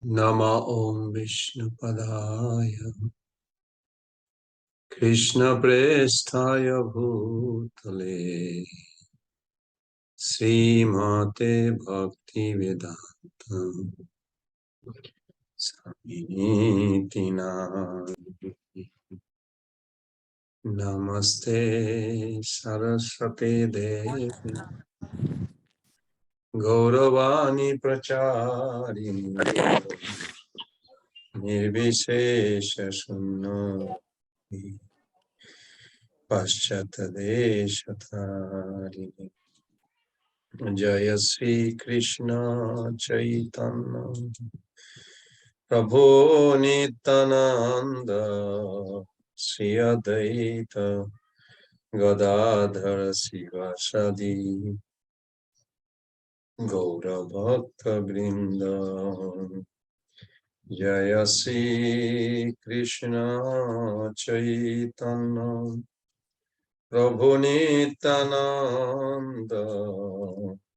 Nama Om Vishnu Padaya Krishna Prestaya Bhutale Srimate Bhakti Vedanta Samitina Namaste Saraswati Devi Gauravani Pracharini Nirvishesha Sunno Paschatadeshatharini Jaya Sri Krishna Chaitanya Prabhu Nityananda Sri Advaita Gadadhara Sivasadi Gaura Bhakta Vrinda Jaya Sri Krishna Chaitanya Prabhu Nityananda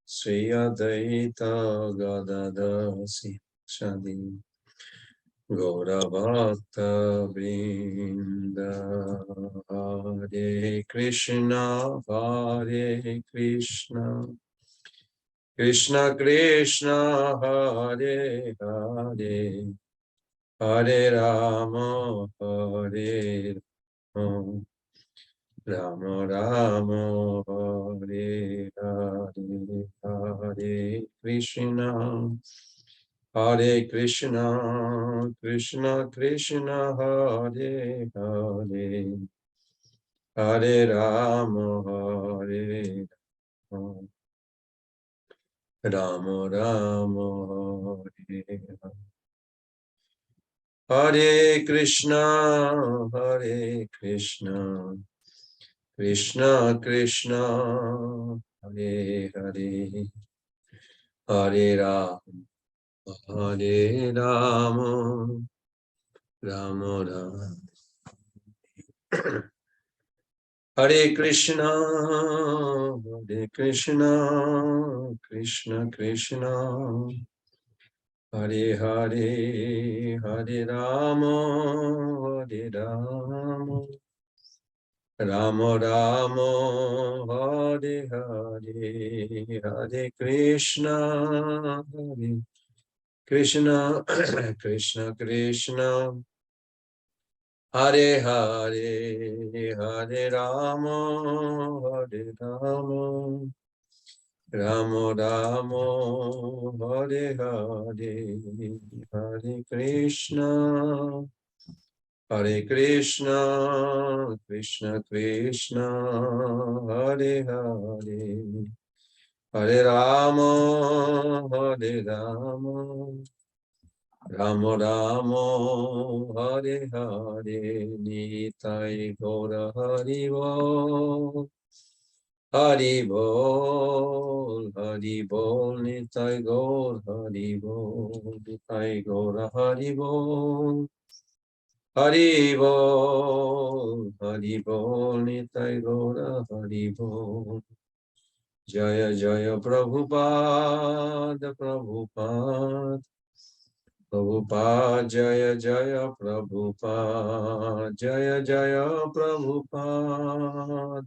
Sri Advaita Gadadhara Sivasadi Gaura Bhakta Vrinda Hare Krishna Krishna Krishna Hare Hare Hare Rama Hare Rama Rama Rama Hare Hare Hare Krishna Krishna Krishna Hare Hare Hare Rama Hare Rama Rama Rama Hare Hare Hare Krishna Krishna Krishna Hare Hare Hare Rama Rama Rama Hare Krishna Krishna Krishna Hare Hare Hare Rama Rama Rama Hare Hare Hare Krishna Krishna Krishna Krishna Hare Hare Hare Rama Rama Rama Hare Hare Hare Krishna Krishna Krishna Hare Hare Hare Rama Rama Rama Hare Hare Nitai Gaura Hari Bol Hari Bol Nitai Gaur Hari Bol Nitai Gaura Hari Bol Hari Bol Nitai Gaura Hari Bol Jaya Jaya Prabhupada Prabhupada Jaya Jaya Prabhupada Jaya Jaya Prabhupada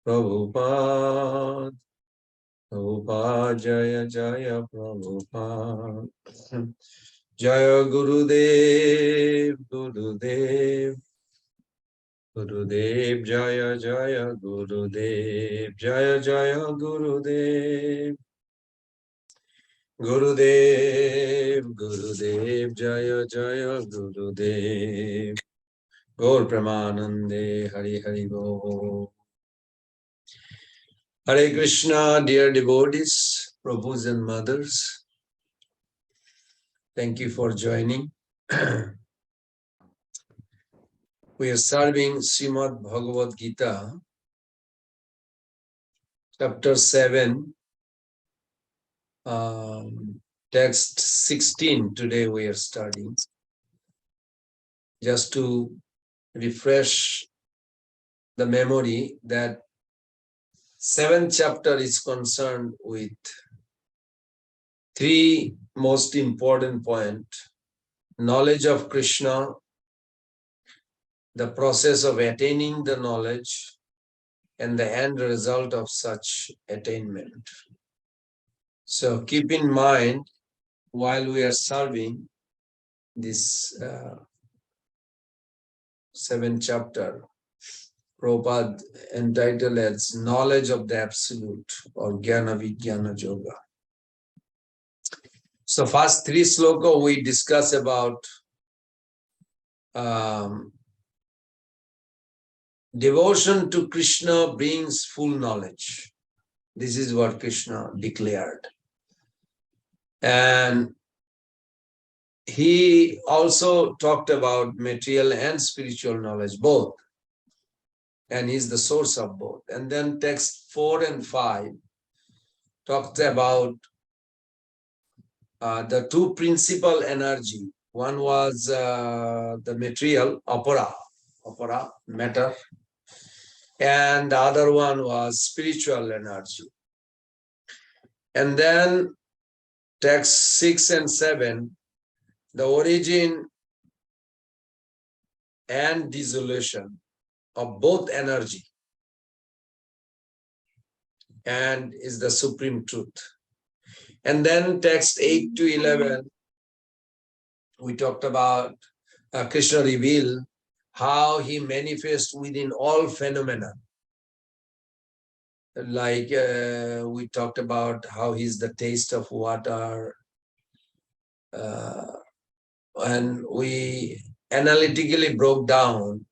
Prabhupada Jaya Jaya Prabhupada Jaya Gurudev Jaya Jaya Gurudev Jaya Jaya Gurudev Jaya Jaya Gurudev Gaur Pramanande Hari Hari Bol Hare Krishna, dear devotees, Prabhus and mothers, thank you for joining. We are serving Ved.Bhagavad Gita, chapter 7, text 16. Today we are studying. Just to refresh the memory that 7th chapter is concerned with three most important points: knowledge of Krishna, the process of attaining the knowledge, and the end result of such attainment. So keep in mind, while we are serving this 7th chapter, Prabhupada entitled as Knowledge of the Absolute or Jnana Vijnana Yoga. So first three sloka we discuss about devotion to Krishna brings full knowledge. This is what Krishna declared. And he also talked about material and spiritual knowledge, both. And he's the source of both. And then text 4 and 5 talked about the two principal energy. One was the material, apara, matter. And the other one was spiritual energy. And then text 6 and 7, the origin and dissolution of both energy and is the supreme truth. And then text 8 to 11, we talked about Krishna revealed how he manifests within all phenomena. Like we talked about how he's the taste of water, and we analytically broke down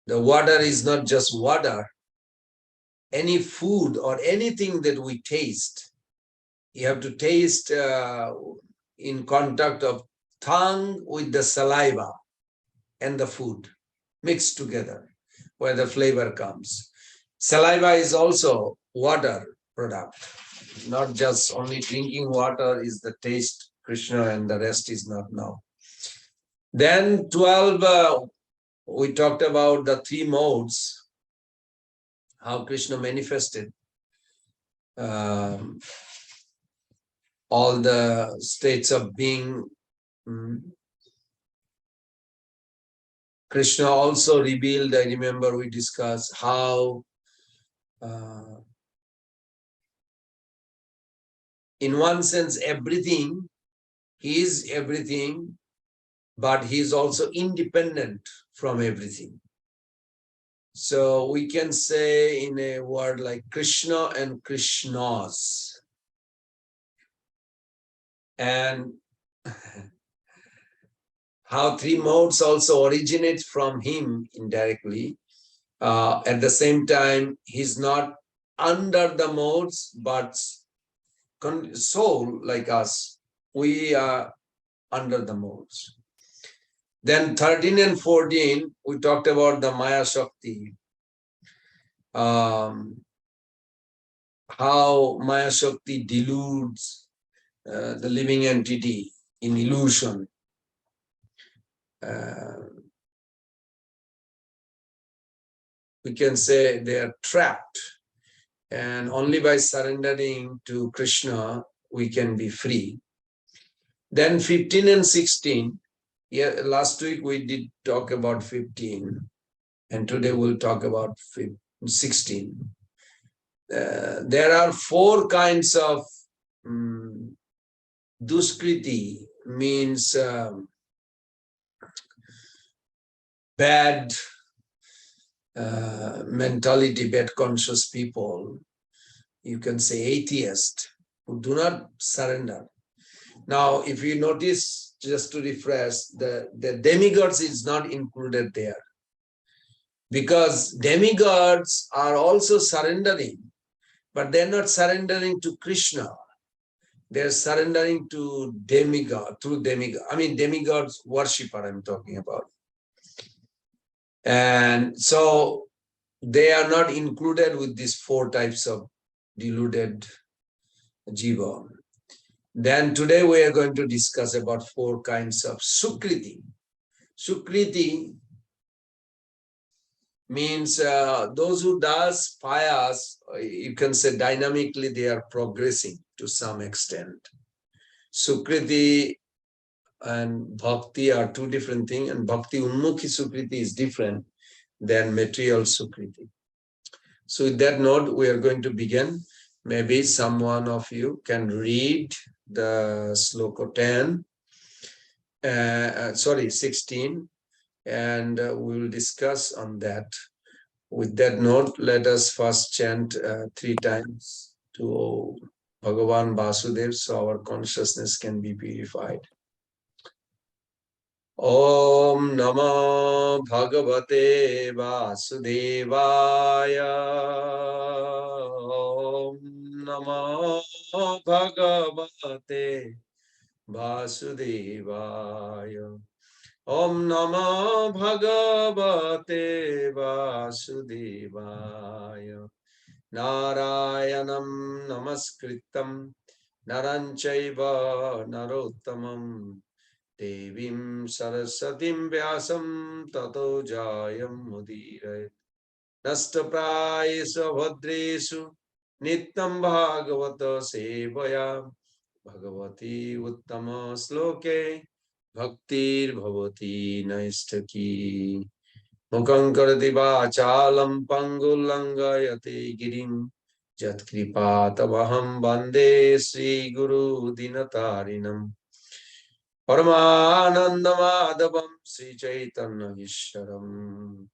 the water is not just water. Any food or anything that we taste, you have to taste in contact of tongue with the saliva and the food mixed together, where the flavor comes. Saliva is also water product, not just only drinking water is the taste, Krishna, and the rest is not now. Then 12, we talked about the three modes, how Krishna manifested all the states of being. Krishna also revealed, I remember we discussed how in one sense everything, he is everything, but he is also independent from everything. So we can say in a word like Krishna and Krishnas. And how three modes also originate from him indirectly. At the same time, he's not under the modes, but soul like us, we are under the modes. Then 13 and 14, we talked about the Maya Shakti. How Maya Shakti deludes the living entity in illusion. We can say they are trapped, and only by surrendering to Krishna we can be free. Then 15 and 16, yeah, last week we did talk about 15, and today we'll talk about 16. There are four kinds of duskriti, means bad mentality, bad conscious people. You can say atheist who do not surrender. Now, if you notice, just to refresh, the demigods is not included there, because demigods are also surrendering, but they're not surrendering to Krishna. They're surrendering to demigod, through demigod. I mean, demigods worshipper I'm talking about. And so they are not included with these four types of deluded jiva. Then today we are going to discuss about four kinds of sukriti. Sukriti means those who does pious, you can say dynamically they are progressing to some extent. Sukriti and bhakti are two different things, and bhakti unmukhi sukriti is different than material sukriti. So with that note, we are going to begin. Maybe someone of you can read the sloka 10, 16, and we will discuss on that. With that note, let us first chant 3 times to Bhagavan Vasudev so our consciousness can be purified. Om Namo Bhagavate Vasudevaya. Om Namo Bhagavate Vasudevaya. Om Namo Bhagavate Vasudevaya. Narayanam Namaskritam Naranchaiva Narottamam Devim Sarasatim Vyasam Tato Jayam Mudire Nastaprayesa Bhadresu Nityam Bhagavata Sevaya Bhagavati Uttama Sloke Bhaktir Bhavati Naistaki Mukhaṁ karati vācālam pangulangayate girim Jatkripa tavaham bande Sri Guru Dinatarinam Paramanandamadavam Sri Chaitanya Ishwaram.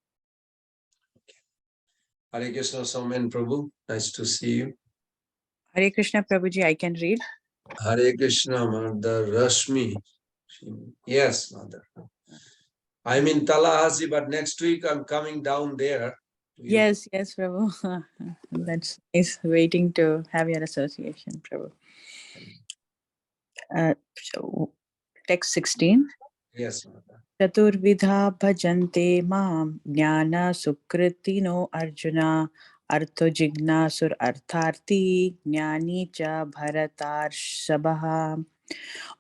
Hare Krishna, Somen Prabhu. Nice to see you. Hare Krishna, Prabhuji, I can read. Hare Krishna, Mother Rashmi. Yes, Mother. I'm in Tallahassee, but next week I'm coming down there. Yes, Prabhu. That's nice. Waiting to have your association, Prabhu. So, text 16. Yes, Mother. Chaturvidha bhajante mam jnana sukritino arjuna artho jignasur artharti jnani cha bharatar sabaha.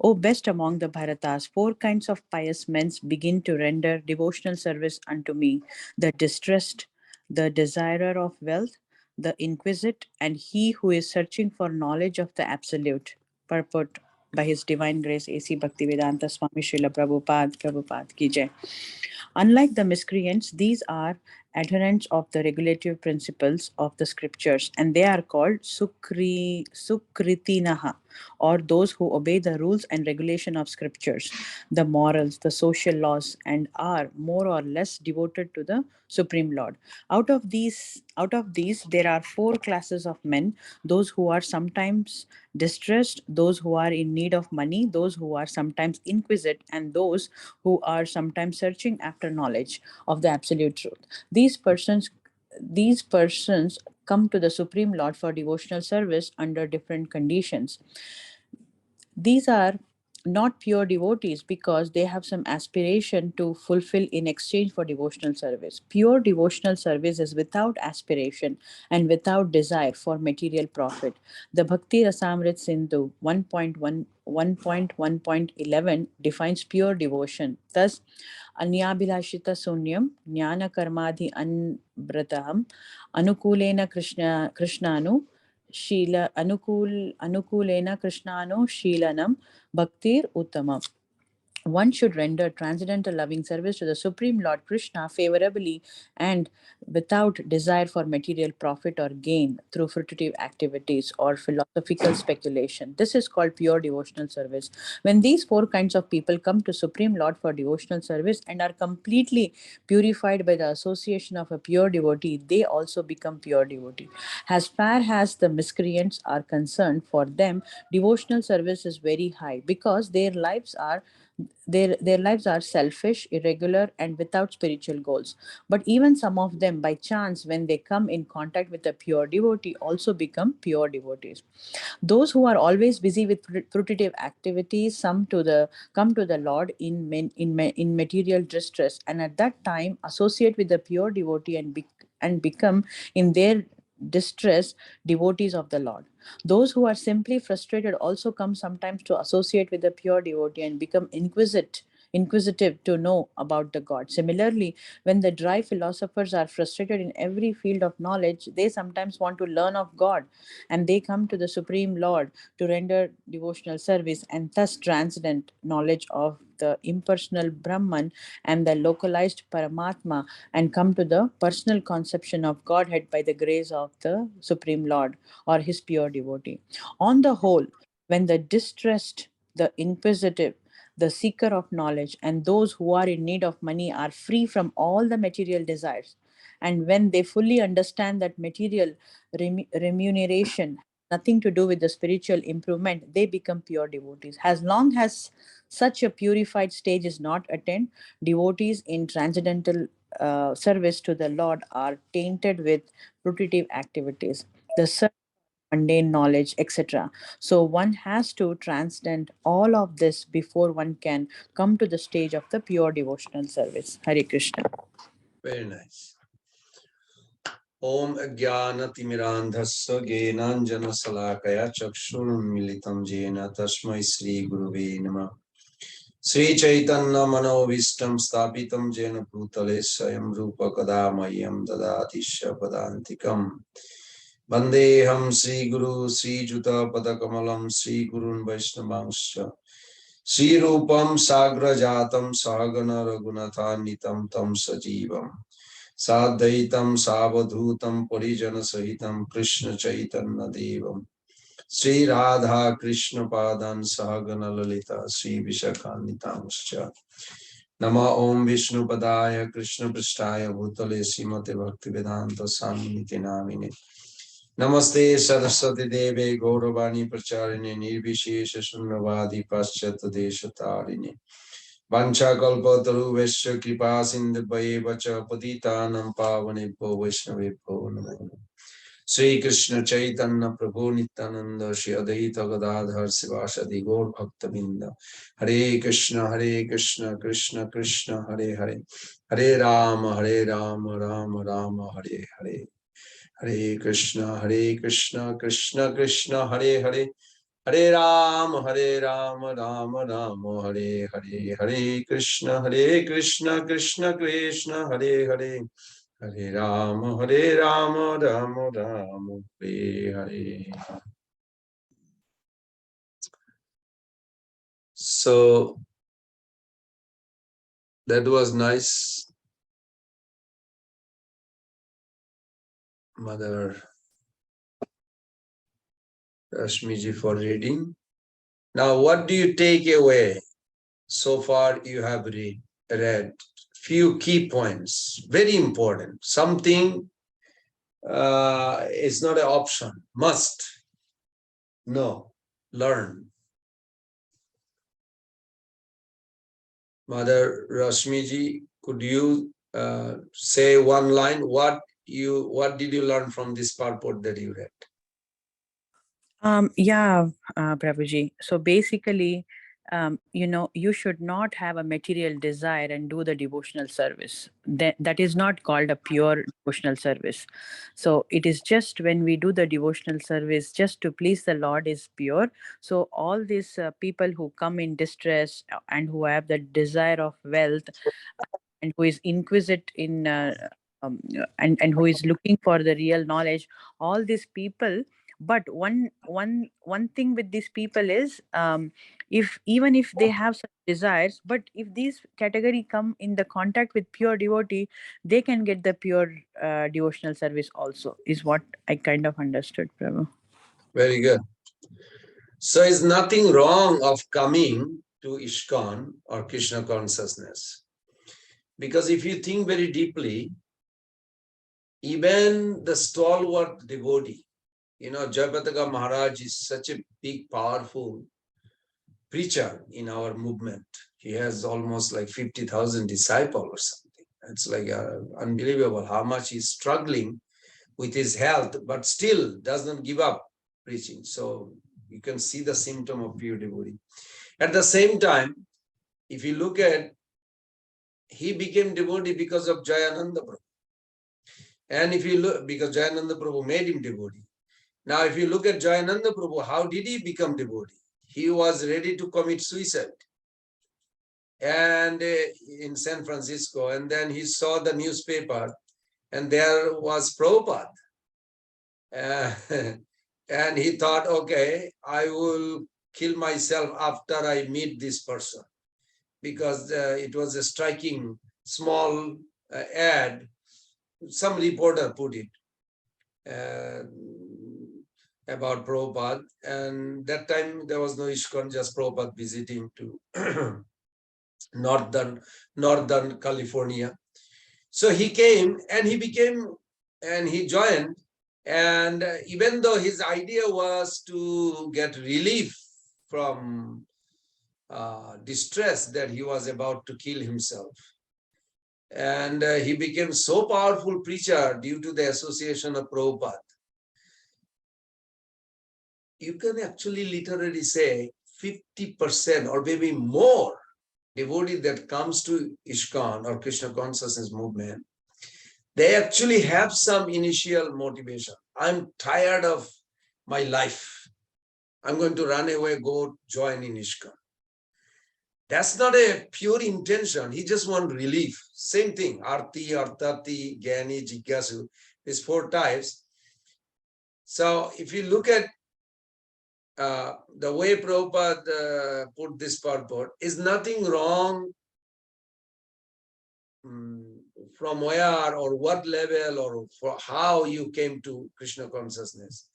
O best among the Bharatas, 4 kinds of pious men begin to render devotional service unto me: the distressed, the desirer of wealth, the inquisite, and he who is searching for knowledge of the Absolute. Purport by His Divine Grace A.C. Bhaktivedanta Swami Srila Prabhupada Ki Jai. Unlike the miscreants, these are adherents of the regulative principles of the scriptures, and they are called Sukritinaha, or those who obey the rules and regulation of scriptures, the morals, the social laws, and are more or less devoted to the Supreme Lord. Out of these, there are 4 classes of men: those who are sometimes distressed, those who are in need of money, those who are sometimes inquisitive, and those who are sometimes searching after knowledge of the absolute truth. These persons come to the Supreme Lord for devotional service under different conditions. These are not pure devotees because they have some aspiration to fulfill in exchange for devotional service. Pure devotional service is without aspiration and without desire for material profit. The Bhakti Rasamrit Sindhu 1.1.11 defines pure devotion. Thus, Anyabhilashita Sunyam Jnana Karmadhi Anvrataham Anukulena Krishnanu Anukulena Krishnano Sheelanam Bhaktir Uttamam. One should render transcendental loving service to the Supreme Lord Krishna favorably and without desire for material profit or gain through fruitive activities or philosophical speculation. This is called pure devotional service. When these 4 kinds of people come to Supreme Lord for devotional service and are completely purified by the association of a pure devotee, they also become pure devotee. As far as the miscreants are concerned, for them devotional service is very high because their lives are selfish, irregular, and without spiritual goals. But even some of them, by chance, when they come in contact with a pure devotee, also become pure devotees. Those who are always busy with fruitive activities come to the Lord in material distress, and at that time associate with the pure devotee and become in their distress devotees of the Lord. Those who are simply frustrated also come sometimes to associate with the pure devotee and become inquisitive to know about the God. Similarly, when the dry philosophers are frustrated in every field of knowledge, they sometimes want to learn of God, and they come to the Supreme Lord to render devotional service and thus transcendent knowledge of the impersonal Brahman and the localized Paramatma, and come to the personal conception of Godhead by the grace of the Supreme Lord or his pure devotee. On the whole, when the distressed, the inquisitive, the seeker of knowledge, and those who are in need of money are free from all the material desires, and when they fully understand that material remuneration has nothing to do with the spiritual improvement, they become pure devotees. As long as such a purified stage is not attained, devotees in transcendental service to the Lord are tainted with fruitive activities, the mundane knowledge, etc. So one has to transcend all of this before one can come to the stage of the pure devotional service. Hare Krishna. Very nice. Om Ajnana Timirandhasya Gyenanjana Salakaya Chakshurunmilitam Jena Tasmai Sri Guruve Namah. Sri Chaitanya Manovistam Stapitam Jena Bhutale Swayam Rupa Kadamayam Dadati Padantikam. Vandeham Sri Guru Sri Juta Padakamalam Sri Gurun Vaishnavangsha Sri Rupam Sagra Jatam Sahagana Raghunatha Nitam Tam Sajivam Sadhaitam Savadhutam Parijana Sahitam Krishna Chaitanya Devam Sri Radha Krishna Padan Sahagana Lalita Sri Vishakanitamscha Nama Om Vishnu Padaya Krishna Prasthaya Bhutale Srimate Bhaktivedanta Swamiti Namine Namaste Saraswati Deve Gauravani Pracharine Nirvishesha Shunyavadi Paschat Deshatarine Vancha Kalpataru Vesha Kripa Sindhavaye Vacha Patitanam Pavanebho Vaishnavebho Namo Sri Krishna Chaitanya Prabhu Nityananda Shri Advaita Gadadhar Sivasadi Gaur Bhaktavinda Hare Krishna Krishna Krishna Hare Hare Hare Rama Rama Rama Hare Hare Hare Krishna Krishna Krishna Hare Hare Hare Rama Rama Rama Hare Hare Hare Krishna Krishna Krishna Hare Hare Hare Rama Rama Rama Hare Hare. So that was nice, Mother Rashmiji, for reading. Now, what do you take away? So far you have read few key points, very important. Something is not an option, must. No, learn. Mother Rashmiji, could you say one line? What did you learn from this purport that you read? Prabhuji. So basically, you should not have a material desire and do the devotional service. That is not called a pure devotional service. So it is just when we do the devotional service just to please the Lord is pure. So all these people who come in distress and who have the desire of wealth and who is inquisitive in and who is looking for the real knowledge, all these people. But one thing with these people is, if even if they have such desires, but if these category come in the contact with pure devotee, they can get the pure devotional service also, is what I kind of understood, Prabhu. Very good. So is nothing wrong of coming to ISKCON or Krishna consciousness. Because if you think very deeply, even the stalwart devotee, Jayapataka Maharaj is such a big, powerful preacher in our movement. He has almost like 50,000 disciples or something. It's like unbelievable how much he's struggling with his health, but still doesn't give up preaching. So you can see the symptom of pure devotee. At the same time, if you look at, he became devotee because of Jayananda Prabhu. And if you look, because Jayananda Prabhu made him devotee. Now, if you look at Jayananda Prabhu, how did he become devotee? He was ready to commit suicide. and in San Francisco, and then he saw the newspaper, and there was Prabhupada. And he thought, okay, I will kill myself after I meet this person, because it was a striking small ad. Some reporter put it about Prabhupada, and that time there was no ISKCON, just Prabhupada visiting to northern California. So he came and he became, and he joined, and even though his idea was to get relief from distress that he was about to kill himself, and he became so powerful preacher due to the association of Prabhupada. You can actually literally say 50% or maybe more devotee that comes to ISKCON or Krishna consciousness movement, they actually have some initial motivation. I'm tired of my life. I'm going to run away, go join in ISKCON. That's not a pure intention. He just wants relief. Same thing, Arti, Artati, Gyani, Jigyasu, these 4 types. So if you look at the way Prabhupada put this purport, is nothing wrong from where or what level or for how you came to Krishna consciousness,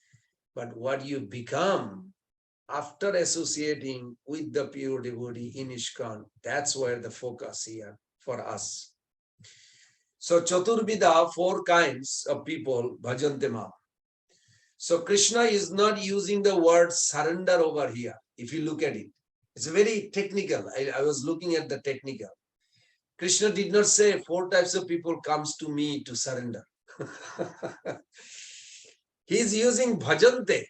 but what you become after associating with the pure devotee in ISKCON. That's where the focus here for us. So Chaturvida, 4 kinds of people, bhajante Maha. So Krishna is not using the word surrender over here. If you look at it, it's very technical. I was looking at the technical. Krishna did not say 4 types of people comes to me to surrender. He's using bhajante.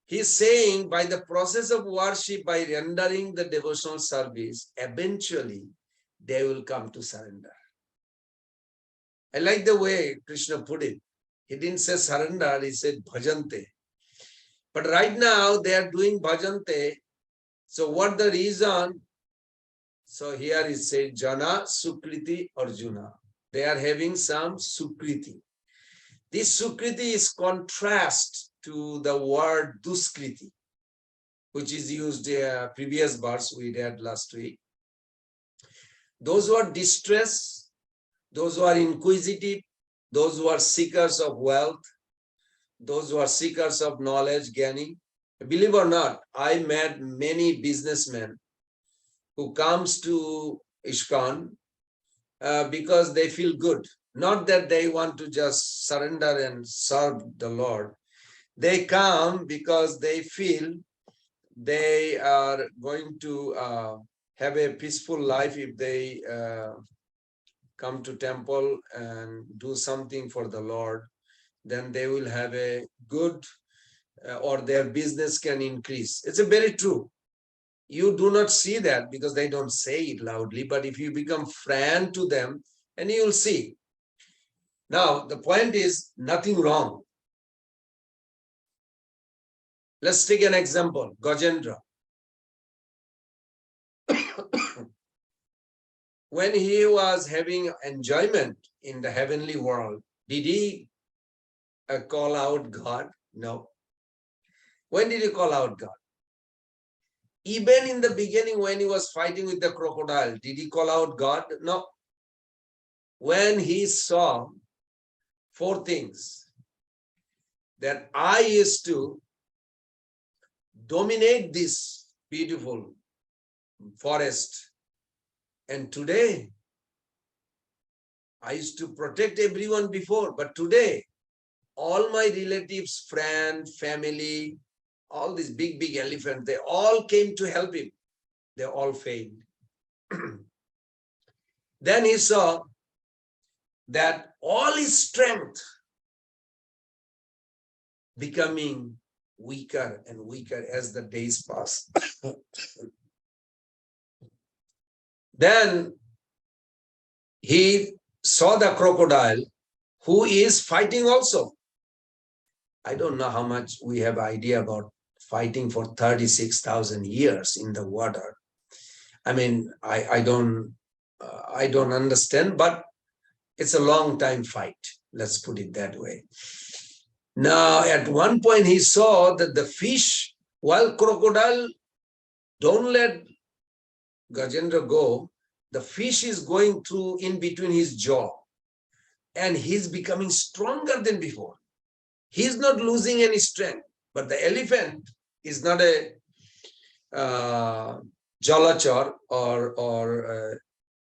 He's saying by the process of worship, by rendering the devotional service, eventually they will come to surrender. I like the way Krishna put it. He didn't say surrender, he said bhajante. But right now they are doing bhajante. So what the reason? So here it says Jana Sukriti Arjuna. They are having some Sukriti. This Sukriti is contrast to the word Duskriti, which is used previous verse we read last week. Those who are distressed, those who are inquisitive, those who are seekers of wealth, those who are seekers of knowledge, gaining. Believe or not, I met many businessmen who comes to ISKCON because they feel good. Not that they want to just surrender and serve the Lord. They come because they feel they are going to have a peaceful life if they come to temple and do something for the Lord. Then they will have a good or their business can increase. It's a very true. You do not see that because they don't say it loudly, but if you become friend to them, and you will see. Now, the point is nothing wrong. Let's take an example, Gajendra. When he was having enjoyment in the heavenly world, did he call out God? No. When did he call out God? Even in the beginning, when he was fighting with the crocodile, did he call out God? No. When he saw 4 things, that I used to dominate this beautiful forest, and today I used to protect everyone before, but today all my relatives, friends, family, all these big elephants, they all came to help him. They all failed. Then he saw that all his strength becoming weaker and weaker as the days pass. Then he saw the crocodile who is fighting also. I don't know how much we have idea about fighting for 36,000 years in the water. I mean, I don't understand, but it's a long time fight. Let's put it that way. Now, at one point, he saw that the fish, while crocodile don't let Gajendra go, the fish is going through in between his jaw, and he's becoming stronger than before. He's not losing any strength, but the elephant is not a jalachar or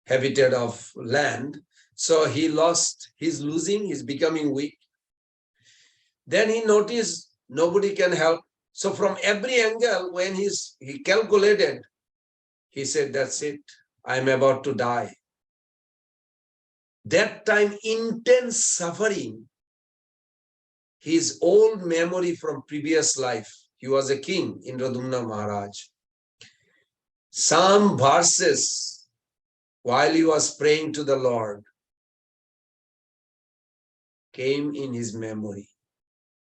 habitat of land. So he's losing, he's becoming weak. Then he noticed nobody can help. So from every angle, when he calculated, he said, that's it, I'm about to die. That time, intense suffering, his old memory from previous life. He was a king, Indradumna Maharaj. Some verses, while he was praying to the Lord, came in his memory.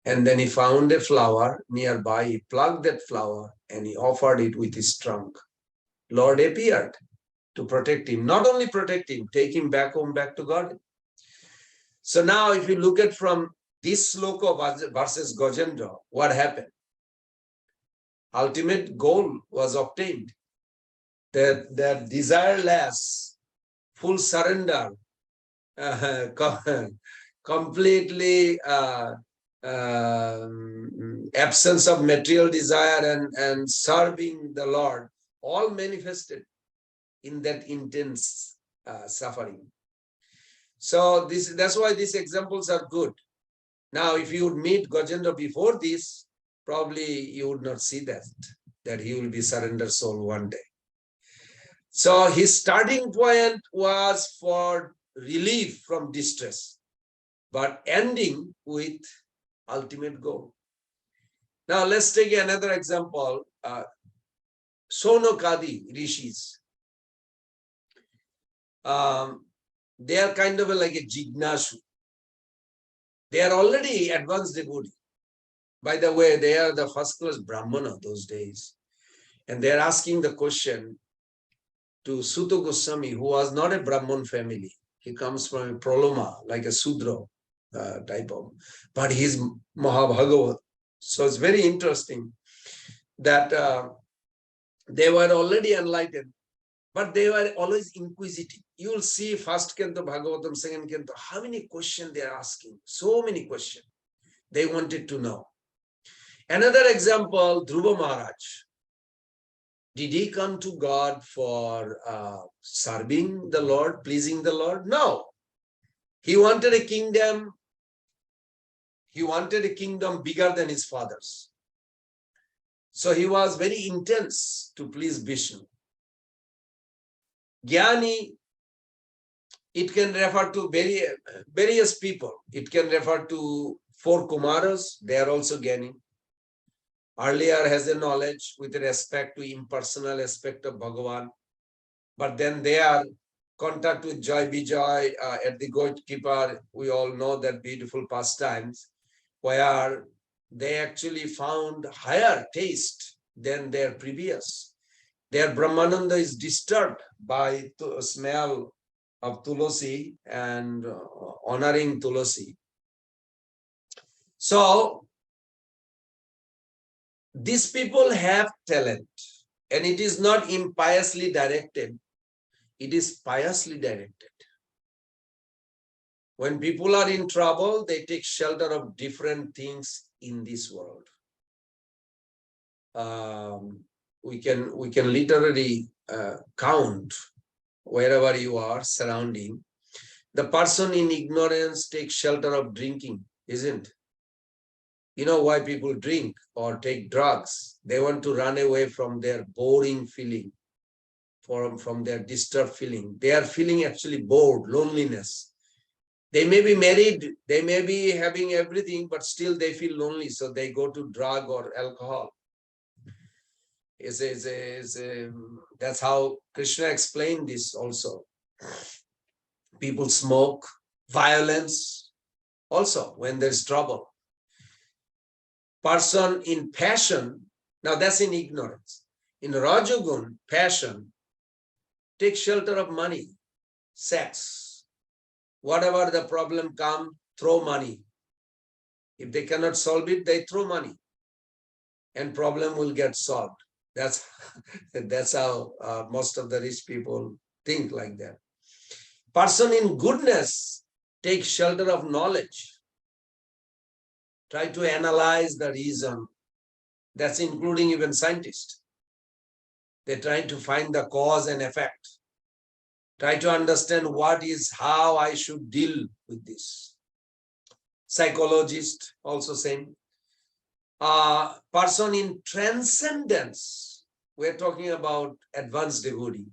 And then he found a flower nearby. He plucked that flower and he offered it with his trunk. Lord appeared to protect him. Not only protect him, take him back home, back to God. So now if you look at from this sloka versus Gajendra, what happened? Ultimate goal was obtained. That desireless, full surrender, completely absence of material desire and serving the Lord, all manifested in that intense suffering. So that's why these examples are good. Now, if you would meet Gajendra before this, probably you would not see that he will be surrendered soul one day. So his starting point was for relief from distress, but ending with ultimate goal. Now let's take another example. Sonokadi rishis. They are kind of like a jignashu. They are already advanced devotee. By the way, they are the first class Brahmana those days. And they are asking the question to Suta Goswami, who was not a Brahman family. He comes from a Praloma, like a Sudra type of, but he's Maha. So it's very interesting that they were already enlightened, but they were always inquisitive. You will see first canto Bhagavatam, second canto, how many questions they are asking. So many questions. They wanted to know. Another example, Dhruva Maharaj. Did he come to God for serving the Lord, pleasing the Lord? No. He wanted a kingdom. He wanted a kingdom bigger than his father's. So he was very intense to please Vishnu. Jnani, it can refer to various people. It can refer to 4 Kumaras. They are also Jnani. Earlier has a knowledge with respect to impersonal aspect of Bhagavan. But then they are contact with Joy Vijay at the Goatkeeper. We all know that beautiful pastimes where they actually found higher taste than their previous. Their Brahmananda is disturbed by the smell of Tulasi and honoring Tulasi. So these people have talent, and it is not impiously directed. It is piously directed. When people are in trouble, they take shelter of different things in this world. We can literally count wherever you are surrounding. The person in ignorance takes shelter of drinking, isn't? You know why people drink or take drugs? They want to run away from their boring feeling, from their disturbed feeling. They are feeling actually bored, loneliness. They may be married, they may be having everything, but still they feel lonely, so they go to drug or alcohol. That's how Krishna explained this also. People smoke, violence, also when there's trouble. Person in passion, now that's in ignorance. In Rajagun, passion, take shelter of money, sex. Whatever the problem come, throw money. If they cannot solve it, they throw money, and problem will get solved. That's how most of the rich people think like that. Person in goodness take shelter of knowledge. Try to analyze the reason. That's including even scientists. They try to find the cause and effect. Try to understand how I should deal with this. Psychologist also same. Person in transcendence. We're talking about advanced devotee.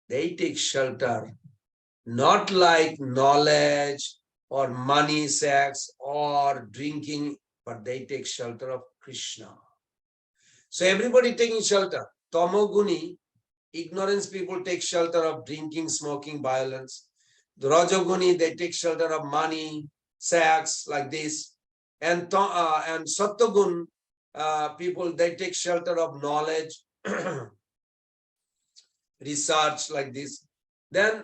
They take shelter, not like knowledge or money, sex, or drinking, but they take shelter of Krishna. So everybody taking shelter. Tamoguni, ignorance people take shelter of drinking, smoking, violence. The Rajoguni, they take shelter of money, sex, like this. And Sattvagun people, they take shelter of knowledge, research, like this. Then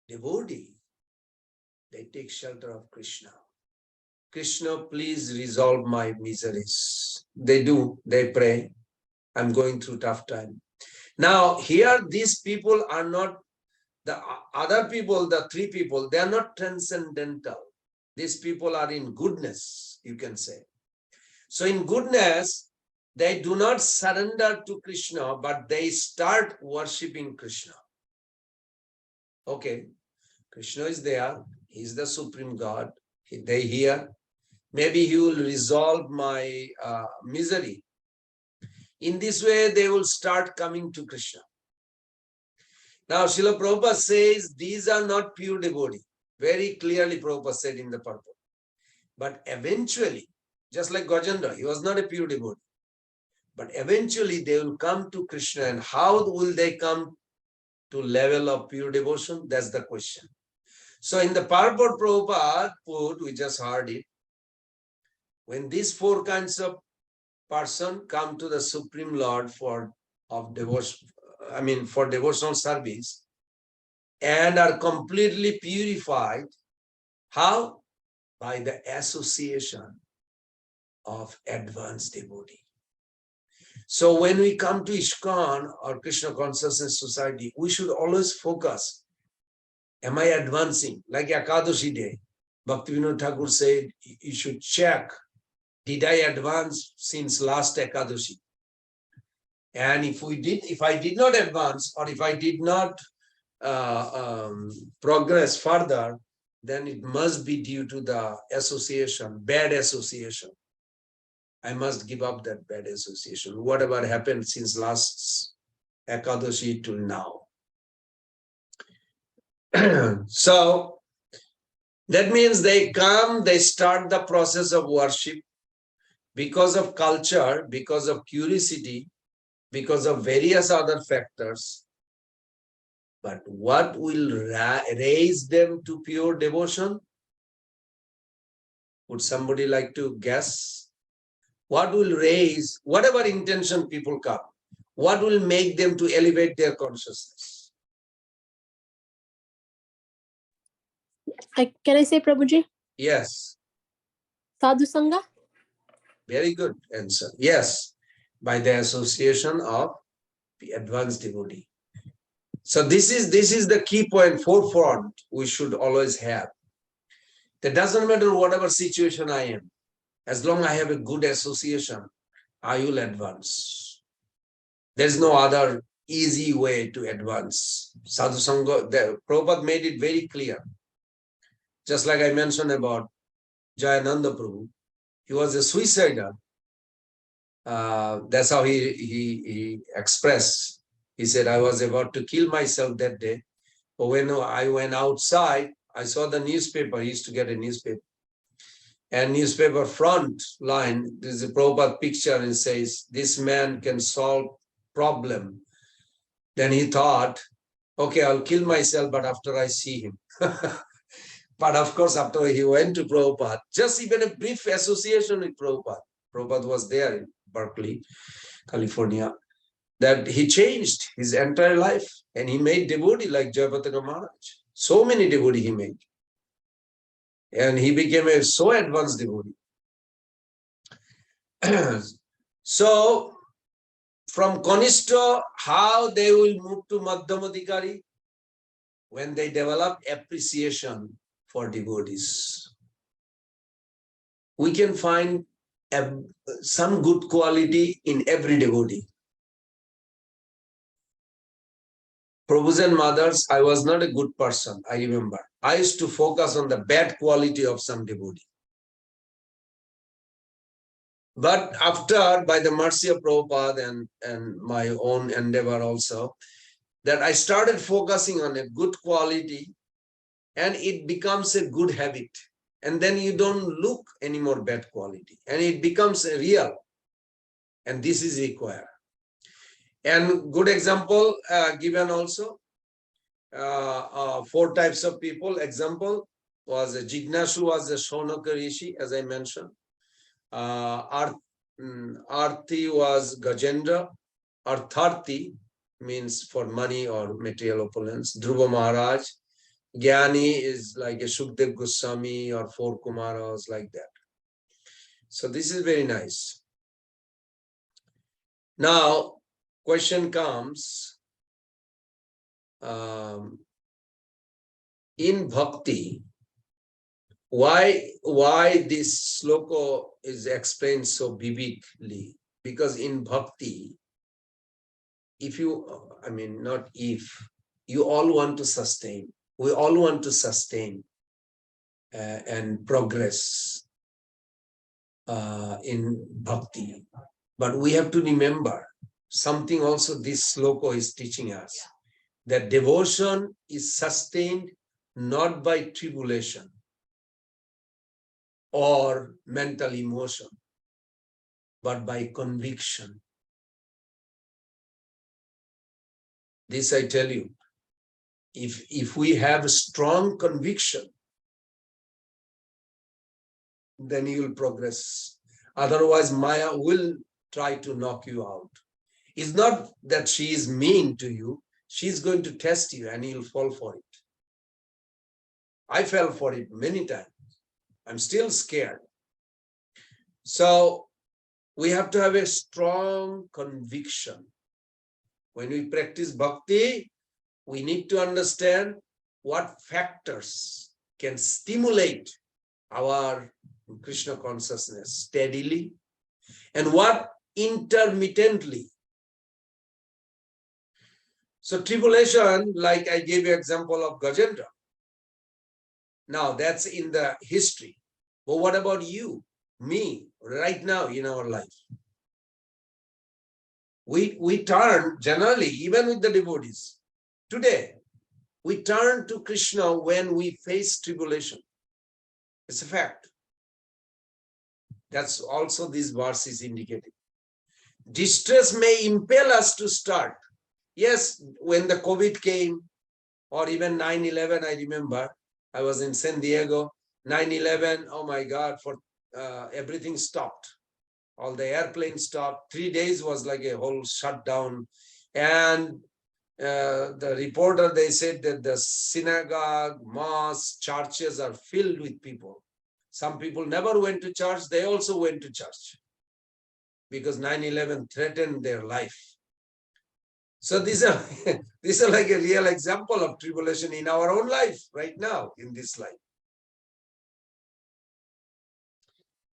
devotee, they take shelter of Krishna. Krishna, please resolve my miseries. They do, they pray. I'm going through tough time. Now, here, these people are not, the other people, the three people, they are not transcendental. These people are in goodness, you can say. So in goodness, they do not surrender to Krishna, but they start worshipping Krishna. Okay, Krishna is there. He is the supreme God. They hear. Maybe he will resolve my misery. In this way, they will start coming to Krishna. Now, Srila Prabhupada says these are not pure devotees. Very clearly, Prabhupada said in the purport. But eventually, just like Gajendra, he was not a pure devotee. But eventually, they will come to Krishna. And how will they come to level of pure devotion? That's the question. So in the purport Prabhupada put, we just heard it, when these four kinds of person come to the Supreme Lord for devotional service and are completely purified, how? By the association of advanced devotee. So when we come to ISKCON or Krishna Consciousness Society, we should always focus. Am I advancing? Like Ekadashi Day, Bhaktivinoda Thakur said, you should check, did I advance since last Ekadashi? And if I did not advance, or if I did not progress further, then it must be due to the association, bad association. I must give up that bad association, whatever happened since last Ekadashi till now. So that means they come, they start the process of worship because of culture, because of curiosity, because of various other factors. But what will raise them to pure devotion? Would somebody like to guess? What will raise, whatever intention people come, what will make them to elevate their consciousness? Can I say, Prabhuji? Yes. Sadhu Sangha? Very good answer. Yes, by the association of the advanced devotee. So this is the key point, forefront we should always have. That doesn't matter whatever situation I am. As long as I have a good association, I will advance. There's no other easy way to advance. Sadhu Sangha, Prabhupada made it very clear. Just like I mentioned about Jayananda Prabhu, he was a suicider. That's how he expressed. He said, I was about to kill myself that day. But when I went outside, I saw the newspaper. He used to get a newspaper. And newspaper front line, there's a Prabhupada picture and says, this man can solve problem. Then he thought, okay, I'll kill myself, but after I see him. But of course, after he went to Prabhupada, just even a brief association with Prabhupada. Prabhupada was there in Berkeley, California. that he changed his entire life and he made devotee like Jayapataka Maharaj. So many devotee he made. And he became a so advanced devotee. So, from Kanishta, how they will move to Madhyamadikari? When they develop appreciation for devotees. We can find some good quality in every devotee. Prabhus and mothers, I was not a good person, I remember. I used to focus on the bad quality of some devotee. But after, by the mercy of Prabhupada and my own endeavor also, that I started focusing on a good quality and it becomes a good habit. And then you don't look any more bad quality and it becomes a real. And this is required. And good example given also, 4 types of people. Example was Jignashu was the Shaunaka Rishi, as I mentioned. Arthi was Gajendra. Artharthi means for money or material opulence. Dhruva Maharaj. Jnani is like a Shukdev Goswami or 4 Kumaras, like that. So this is very nice. Now, question comes, in bhakti, why this sloka is explained so vividly? Because in bhakti, if you, I mean, not if, you all want to sustain. We all want to sustain and progress in bhakti. But we have to remember something also this sloka is teaching us, that devotion is sustained not by tribulation or mental emotion, but by conviction. This I tell you, if we have strong conviction, then you will progress. Otherwise, Maya will try to knock you out. It's not that she is mean to you. She's going to test you and you'll fall for it. I fell for it many times. I'm still scared. So we have to have a strong conviction. When we practice bhakti, we need to understand what factors can stimulate our Krishna consciousness steadily and what intermittently. So tribulation, like I gave you example of Gajendra. Now that's in the history. But what about you, me, right now in our life? We turn generally, even with the devotees, today, we turn to Krishna when we face tribulation. It's a fact. That's also this verse is indicating. Distress may impel us to start. Yes, when the COVID came, or even 9/11, I remember, I was in San Diego, 9/11, oh my God, everything stopped. All the airplanes stopped. 3 days was like a whole shutdown. And the reporter, they said that the synagogue, mosques, churches are filled with people. Some people never went to church. They also went to church because 9/11 threatened their life. So these are like a real example of tribulation in our own life right now, in this life.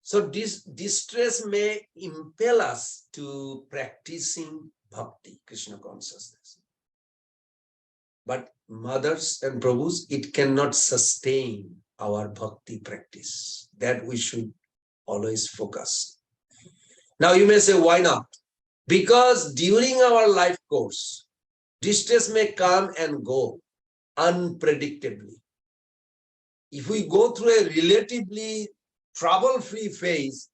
So this distress may impel us to practicing bhakti, Krishna consciousness. But mothers and Prabhus, it cannot sustain our bhakti practice. That we should always focus. Now you may say, why not? Because during our life course, distress may come and go unpredictably. If we go through a relatively trouble-free phase,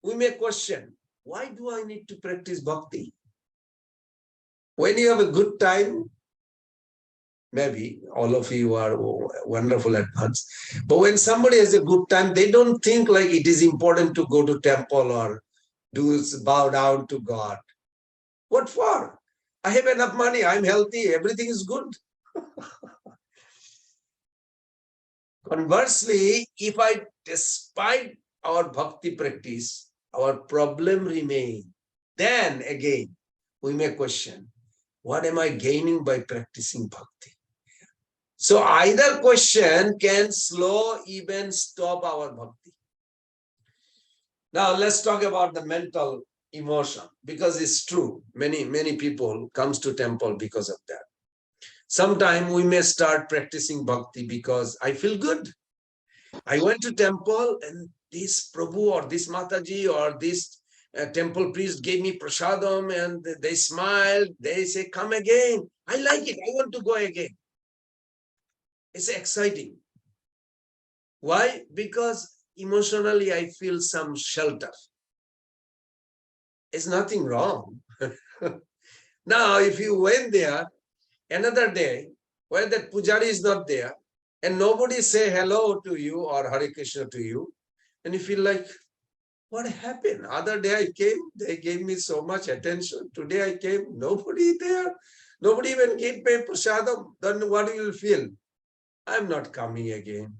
we may question, why do I need to practice bhakti? When you have a good time, maybe all of you are wonderful at once. But when somebody has a good time, they don't think like it is important to go to temple or bow down to God. What for? I have enough money, I'm healthy, everything is good. Conversely, if despite our bhakti practice, our problem remains, then again, we may question, what am I gaining by practicing bhakti? So either question can slow, even stop our bhakti. Now let's talk about the mental emotion, because it's true. Many people comes to temple because of that. Sometime we may start practicing bhakti because I feel good. I went to temple and this Prabhu or this Mataji or this temple priest gave me prasadam and they smiled. They say, come again. I like it. I want to go again. It's exciting. Why? Because emotionally I feel some shelter. It's nothing wrong. Now, if you went there another day where that pujari is not there and nobody say hello to you or Hare Krishna to you, and you feel like, what happened? Other day I came, they gave me so much attention. Today I came, nobody there. Nobody even gave me prasadam. Then what you will feel? I'm not coming again.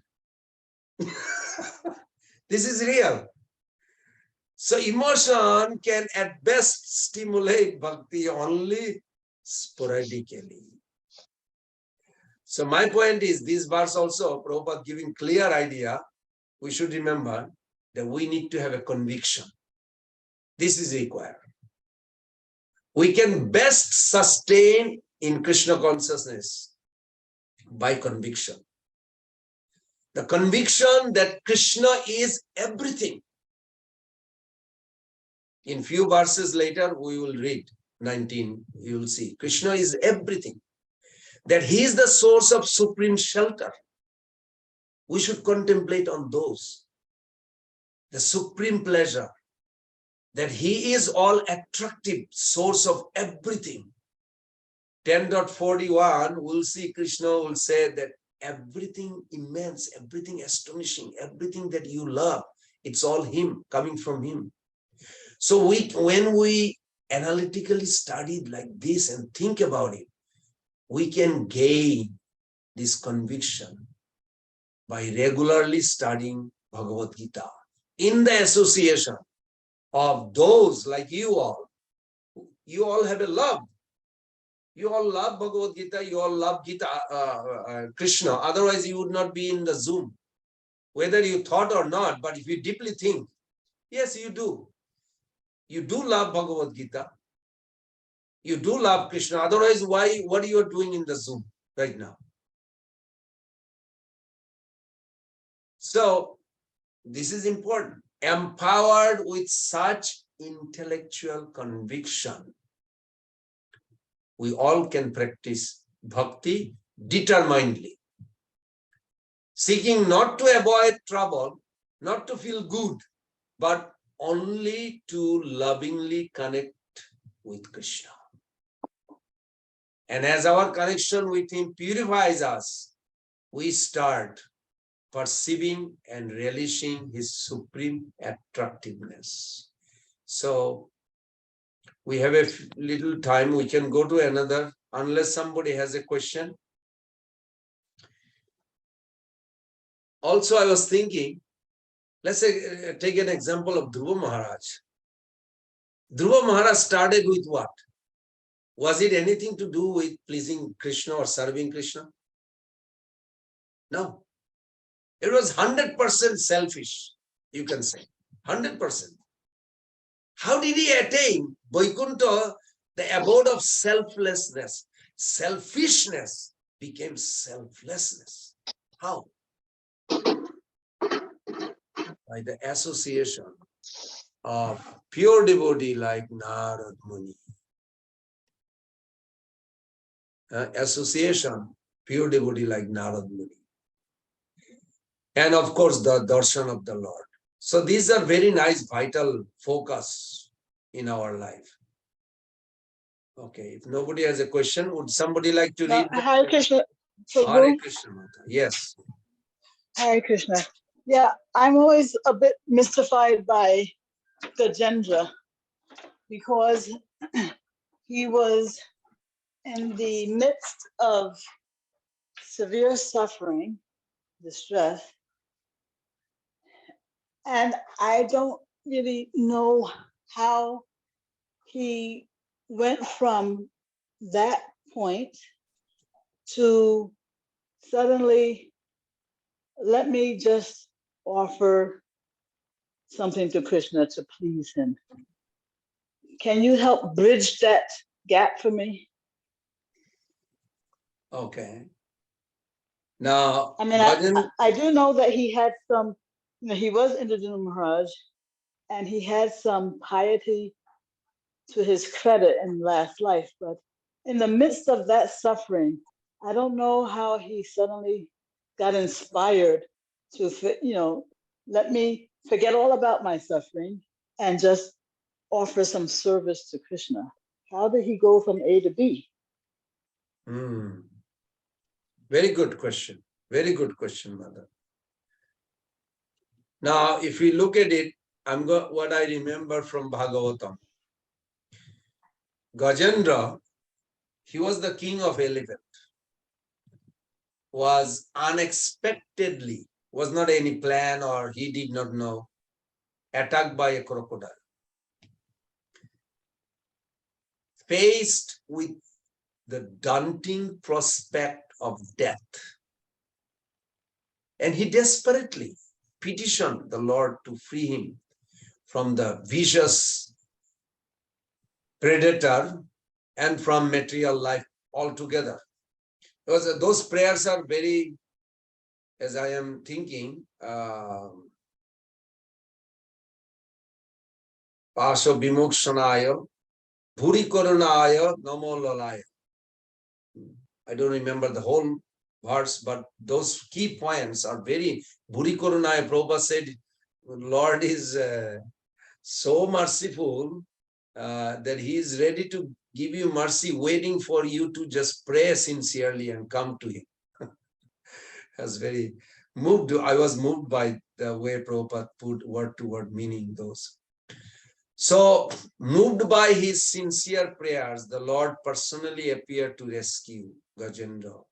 This is real. So emotion can at best stimulate bhakti only sporadically. So my point is, this verse also, Prabhupada giving clear idea, we should remember that we need to have a conviction. This is required. We can best sustain in Krishna consciousness by conviction. The conviction that Krishna is everything. In few verses later, we will read 19, you will see. Krishna is everything. That he is the source of supreme shelter. We should contemplate on those. The supreme pleasure. That he is all attractive, source of everything. 10.41, we'll see Krishna will say that everything immense, everything astonishing, everything that you love, it's all him, coming from him. So when we analytically study like this and think about it, we can gain this conviction by regularly studying Bhagavad Gita in the association of those like you all. You all have a love. You all love Bhagavad Gita, you all love Krishna. Otherwise, you would not be in the Zoom. Whether you thought or not, but if you deeply think, yes, you do. You do love Bhagavad Gita. You do love Krishna. Otherwise, what are you doing in the Zoom right now? So, this is important. Empowered with such intellectual conviction, we all can practice bhakti determinedly, seeking not to avoid trouble, not to feel good, but only to lovingly connect with Krishna. And as our connection with him purifies us, we start perceiving and relishing his supreme attractiveness. So we have a little time, we can go to another, unless somebody has a question. Also, I was thinking, let's say, take an example of Dhruva Maharaj. Dhruva Maharaj started with what? Was it anything to do with pleasing Krishna or serving Krishna? No. It was 100% selfish, you can say. 100%. How did he attain Vaikuntha, the abode of selflessness? Selfishness became selflessness. How? By the association of pure devotee like Narad Muni. Association, pure devotee like Narad Muni. And of course, the darshan of the Lord. So these are very nice, vital focus in our life. Okay, if nobody has a question, would somebody like to read? Hare Krishna. Hare Krishna. Yes. Hare Krishna. Yeah, I'm always a bit mystified by Gajendra because he was in the midst of severe suffering, distress, and I don't really know how he went from that point to suddenly, let me just offer something to Krishna to please him. Can you help bridge that gap for me? Okay. Now, I mean, I do know that he had some, he was Indradunu Maharaj, and he had some piety to his credit in last life, but in the midst of that suffering, I don't know how he suddenly got inspired to, let me forget all about my suffering and just offer some service to Krishna. How did he go from A to B? Very good question. Very good question, Mother. Now, if we look at it, what I remember from Bhagavatam. Gajendra, he was the king of elephant, was unexpectedly, was not any plan or he did not know, attacked by a crocodile. Faced with the daunting prospect of death. And he desperately petitioned the Lord to free him from the vicious predator and from material life altogether. Because those prayers are very, as I am thinking, Pasha Bimokshanayo, Bhuri Korunaya, Namo Lalaya. I don't remember the whole verse, but those key points are very, Bhuri Korunaya, Prabhupada said, Lord is so merciful that he is ready to give you mercy, waiting for you to just pray sincerely and come to him. I was very moved. I was moved by the way Prabhupada put word to word meaning those. So, moved by his sincere prayers, the Lord personally appeared to rescue Gajendra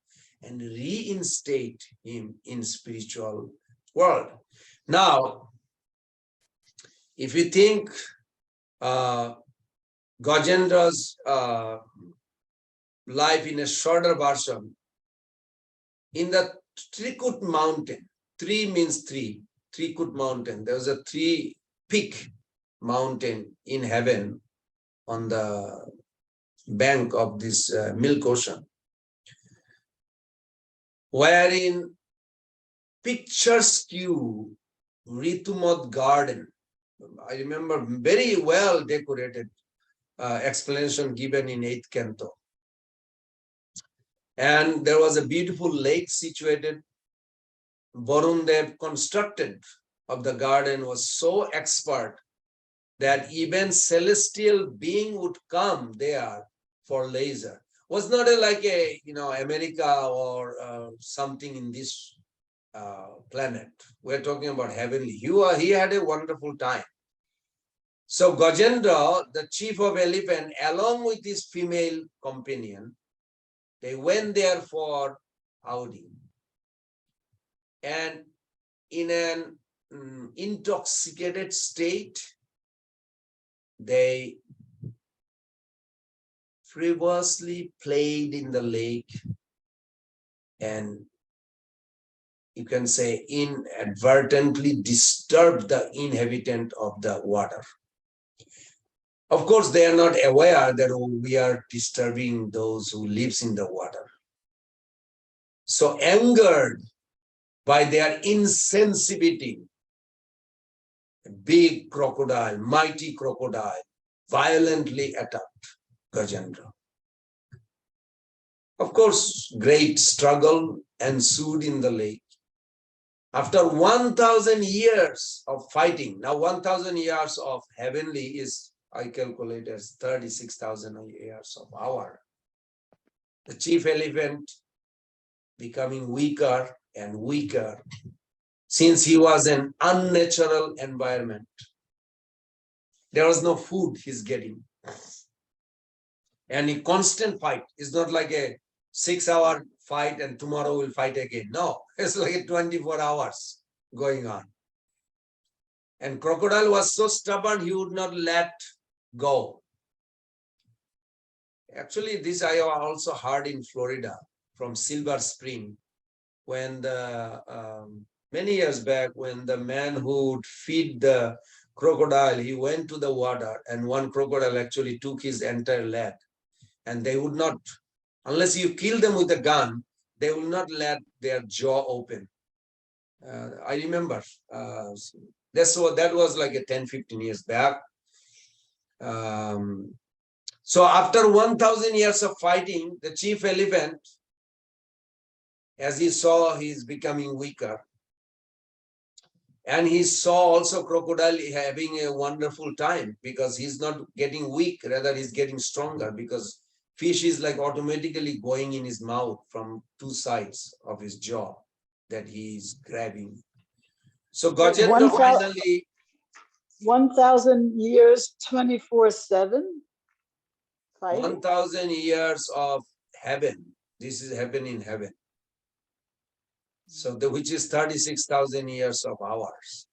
and reinstate him in spiritual world. Now, if you think Gajendra's life in a shorter version, in the Trikut mountain, three means three, Trikut mountain, there was a three-peak mountain in heaven on the bank of this Milk Ocean, wherein picturesque Ritumod garden, I remember very well decorated explanation given in 8th canto. And there was a beautiful lake situated. Varun Dev constructed of the garden was so expert that even celestial being would come there for leisure. Was not like a America or something in this planet. We're talking about heavenly. He had a wonderful time. So Gajendra, the chief of elephant, along with his female companion, they went there for outing. And in an intoxicated state, they frivolously played in the lake and you can say inadvertently disturbed the inhabitant of the water. Of course, they are not aware that we are disturbing those who lives in the water. So angered by their insensitivity, a big crocodile, mighty crocodile, violently attacked Gajendra. Of course, great struggle ensued in the lake. After 1,000 years of fighting, now 1,000 years of heavenly is, I calculate as 36,000 years of our. The chief elephant becoming weaker and weaker since he was an unnatural environment. There was no food he's getting. And a constant fight. It's not like a 6-hour fight and tomorrow we'll fight again. No, it's like a 24 hours going on. And crocodile was so stubborn, he would not let go. Actually, this I also heard in Florida from Silver Spring, when many years back, when the man who would feed the crocodile, he went to the water and one crocodile actually took his entire leg. And they would not, unless you kill them with a gun, they will not let their jaw open. I remember that was like a 10-15 years back. So after 1,000 years of fighting, the chief elephant, as he saw he's becoming weaker, and he saw also crocodile having a wonderful time because he's not getting weak, rather he's getting stronger, because fish is like automatically going in his mouth from two sides of his jaw that he's grabbing. So Gajendra finally 1,000 years, 24/7 fighting. 1,000 years of heaven. This is heaven in heaven. So which is 36,000 years of hours.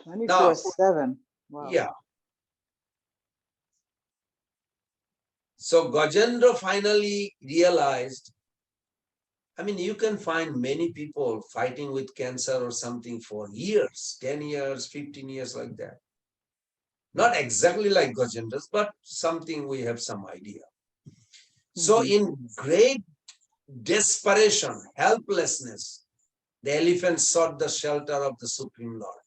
24/7. Wow. Yeah. So Gajendra finally realized, I mean, you can find many people fighting with cancer or something for years, 10 years, 15 years, like that. Not exactly like Gajendra's, but something we have some idea. So in great desperation, helplessness, the elephant sought the shelter of the Supreme Lord.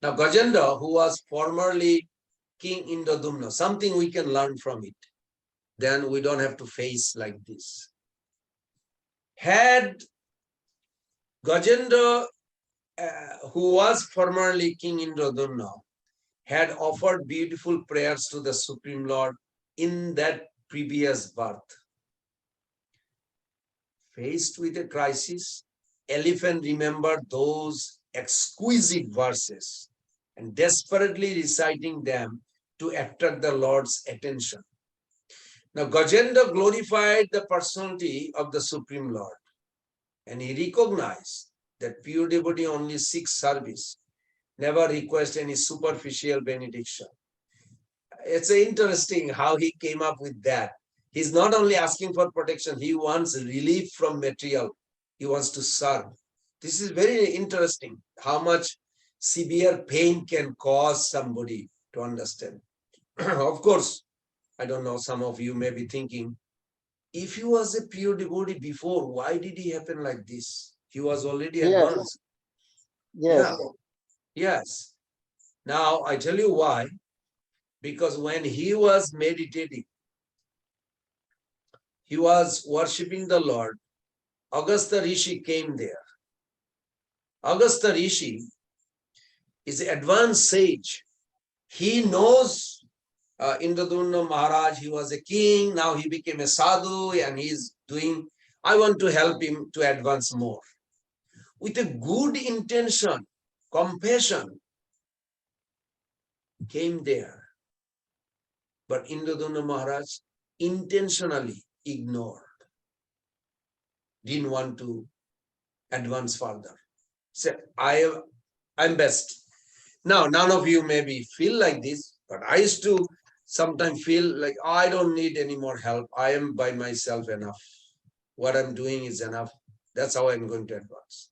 Now Gajendra, who was formerly King Indradumna, something we can learn from it. Then we don't have to face like this. Had Gajendra, who was formerly King Indradumna, had offered beautiful prayers to the Supreme Lord in that previous birth, faced with a crisis, elephant remembered those exquisite verses and desperately reciting them to attract the Lord's attention. Now, Gajendra glorified the personality of the Supreme Lord, and he recognized that pure devotee only seeks service, never request any superficial benediction. It's interesting how he came up with that. He's not only asking for protection, he wants relief from material. He wants to serve. This is very interesting, how much severe pain can cause somebody to understand. Of course, I don't know, some of you may be thinking, if he was a pure devotee before, why did he happen like this? He was already advanced. Yes. Yeah. Yes. Now, I tell you why. Because when he was meditating, he was worshipping the Lord, Agastya Rishi came there. Agastya Rishi is an advanced sage. He knows Indradumna Maharaj, he was a king, now he became a sadhu and he's doing, I want to help him to advance more. With a good intention, compassion came there. But Indradumna Maharaj intentionally ignored, didn't want to advance further. Said, I'm best. Now, none of you maybe feel like this, but I used to sometimes feel like, oh, I don't need any more help. I am by myself enough. What I'm doing is enough. That's how I'm going to advance.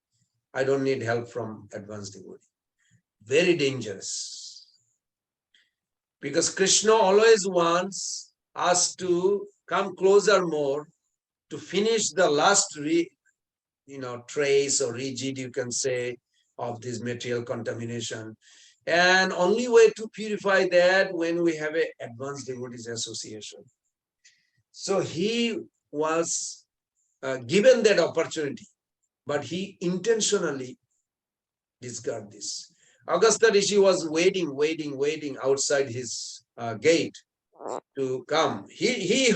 I don't need help from advanced devotee. Very dangerous. Because Krishna always wants us to come closer more to finish the last trace or rigid, you can say, of this material contamination. And only way to purify that when we have an advanced devotees association. So he was given that opportunity, but he intentionally discarded this. Agastya Rishi was waiting outside his gate to come. He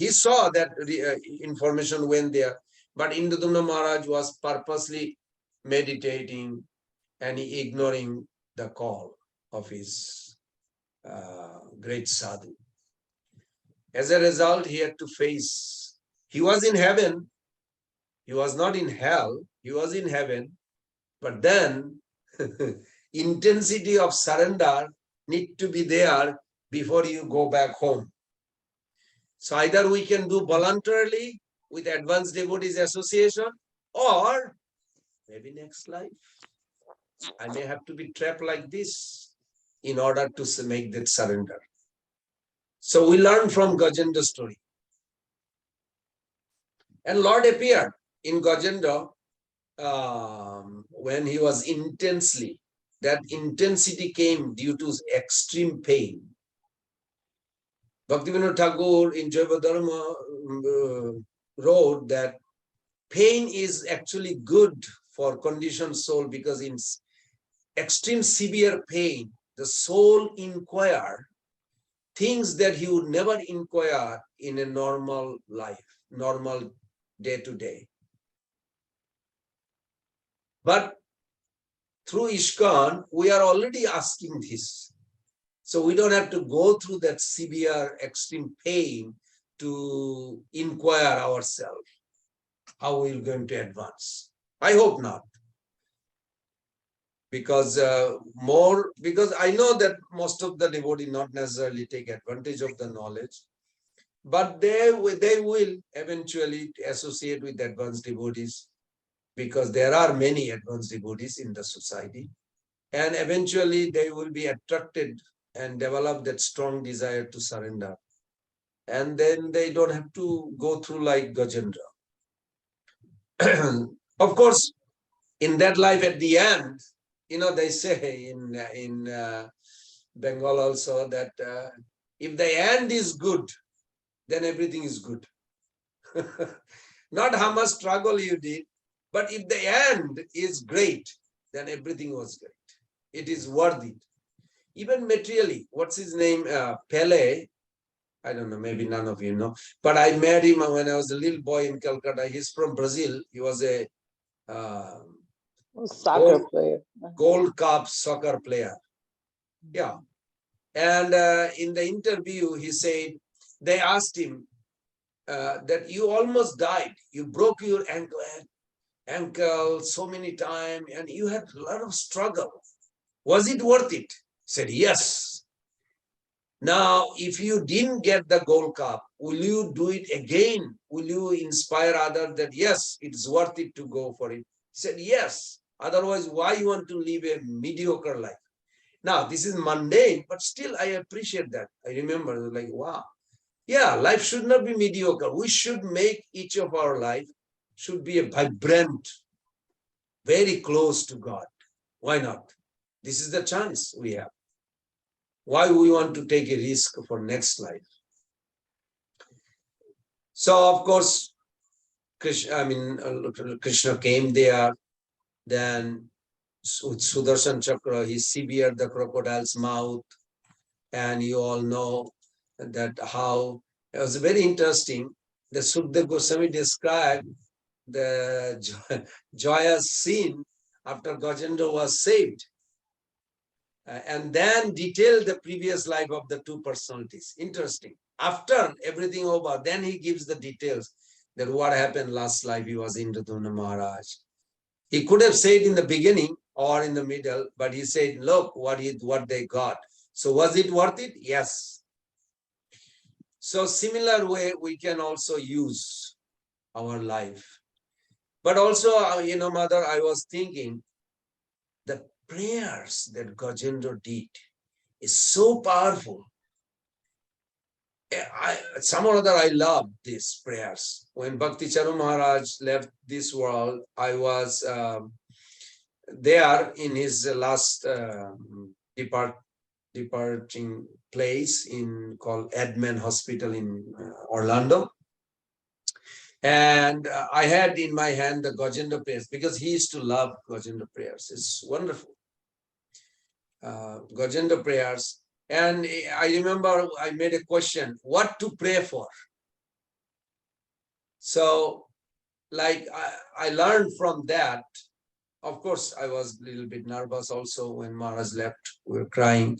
saw that information went there, but Indradumna Maharaj was purposely meditating and ignoring the call of his great sadhu. As a result, he had to face, he was in heaven, he was not in hell, he was in heaven, but then intensity of surrender need to be there before you go back home. So either we can do voluntarily with Advanced Devotees Association, or maybe next life I may have to be trapped like this in order to make that surrender. So we learn from Gajendra's story. And Lord appeared in Gajendra when he was intensely, that intensity came due to extreme pain. Bhaktivinoda Thakur in Jaiva Dharma wrote that pain is actually good for conditioned soul, because in extreme severe pain, the soul inquire things that he would never inquire in a normal life, normal day to day. But through ISKCON, we are already asking this. So we don't have to go through that severe, extreme pain to inquire ourselves how we're going to advance. I hope not. Because because I know that most of the devotees not necessarily take advantage of the knowledge, but they will eventually associate with advanced devotees, because there are many advanced devotees in the society, and eventually they will be attracted and develop that strong desire to surrender. And then they don't have to go through like Gajendra. Of course, in that life at the end, they say in Bengal also that if the end is good, then everything is good. Not how much struggle you did, but if the end is great, then everything was great. It is worth it. Even materially, what's his name? Pele. I don't know, maybe none of you know. But I met him when I was a little boy in Calcutta. He's from Brazil. He was a soccer player. Gold Cup soccer player. Yeah. And in the interview, he said, they asked him that you almost died. You broke your ankle so many times, and you had a lot of struggle. Was it worth it? He said, yes. Now, if you didn't get the Gold Cup, will you do it again? Will you inspire others that, yes, it's worth it to go for it? He said, yes. Otherwise, why you want to live a mediocre life? Now, this is mundane, but still I appreciate that. I remember, like, wow. Yeah, life should not be mediocre. We should make each of our life should be a vibrant, very close to God. Why not? This is the chance we have. Why we want to take a risk for next life? So, of course, Krishna came there. Then with Sudarshan Chakra, he severed the crocodile's mouth. And you all know that how it was very interesting. The Sukdev Goswami described the joyous scene after Gajendra was saved. And then detailed the previous life of the two personalities. Interesting. After everything over, then he gives the details that what happened last life. He was Indradumna Maharaj. He could have said in the beginning or in the middle, but he said, look what they got. So was it worth it? Yes. So similar way we can also use our life. But also, Mother, I was thinking the prayers that Gajendra did is so powerful. Some or other, I love these prayers. When Bhakti Charu Maharaj left this world, I was there in his last departing place called Edman Hospital in Orlando. And I had in my hand the Gajendra prayers, because he used to love Gajendra prayers. It's wonderful. Gajendra prayers. And I remember I made a question, what to pray for? So, like, I learned from that. Of course, I was a little bit nervous also when Maharaj left. We were crying.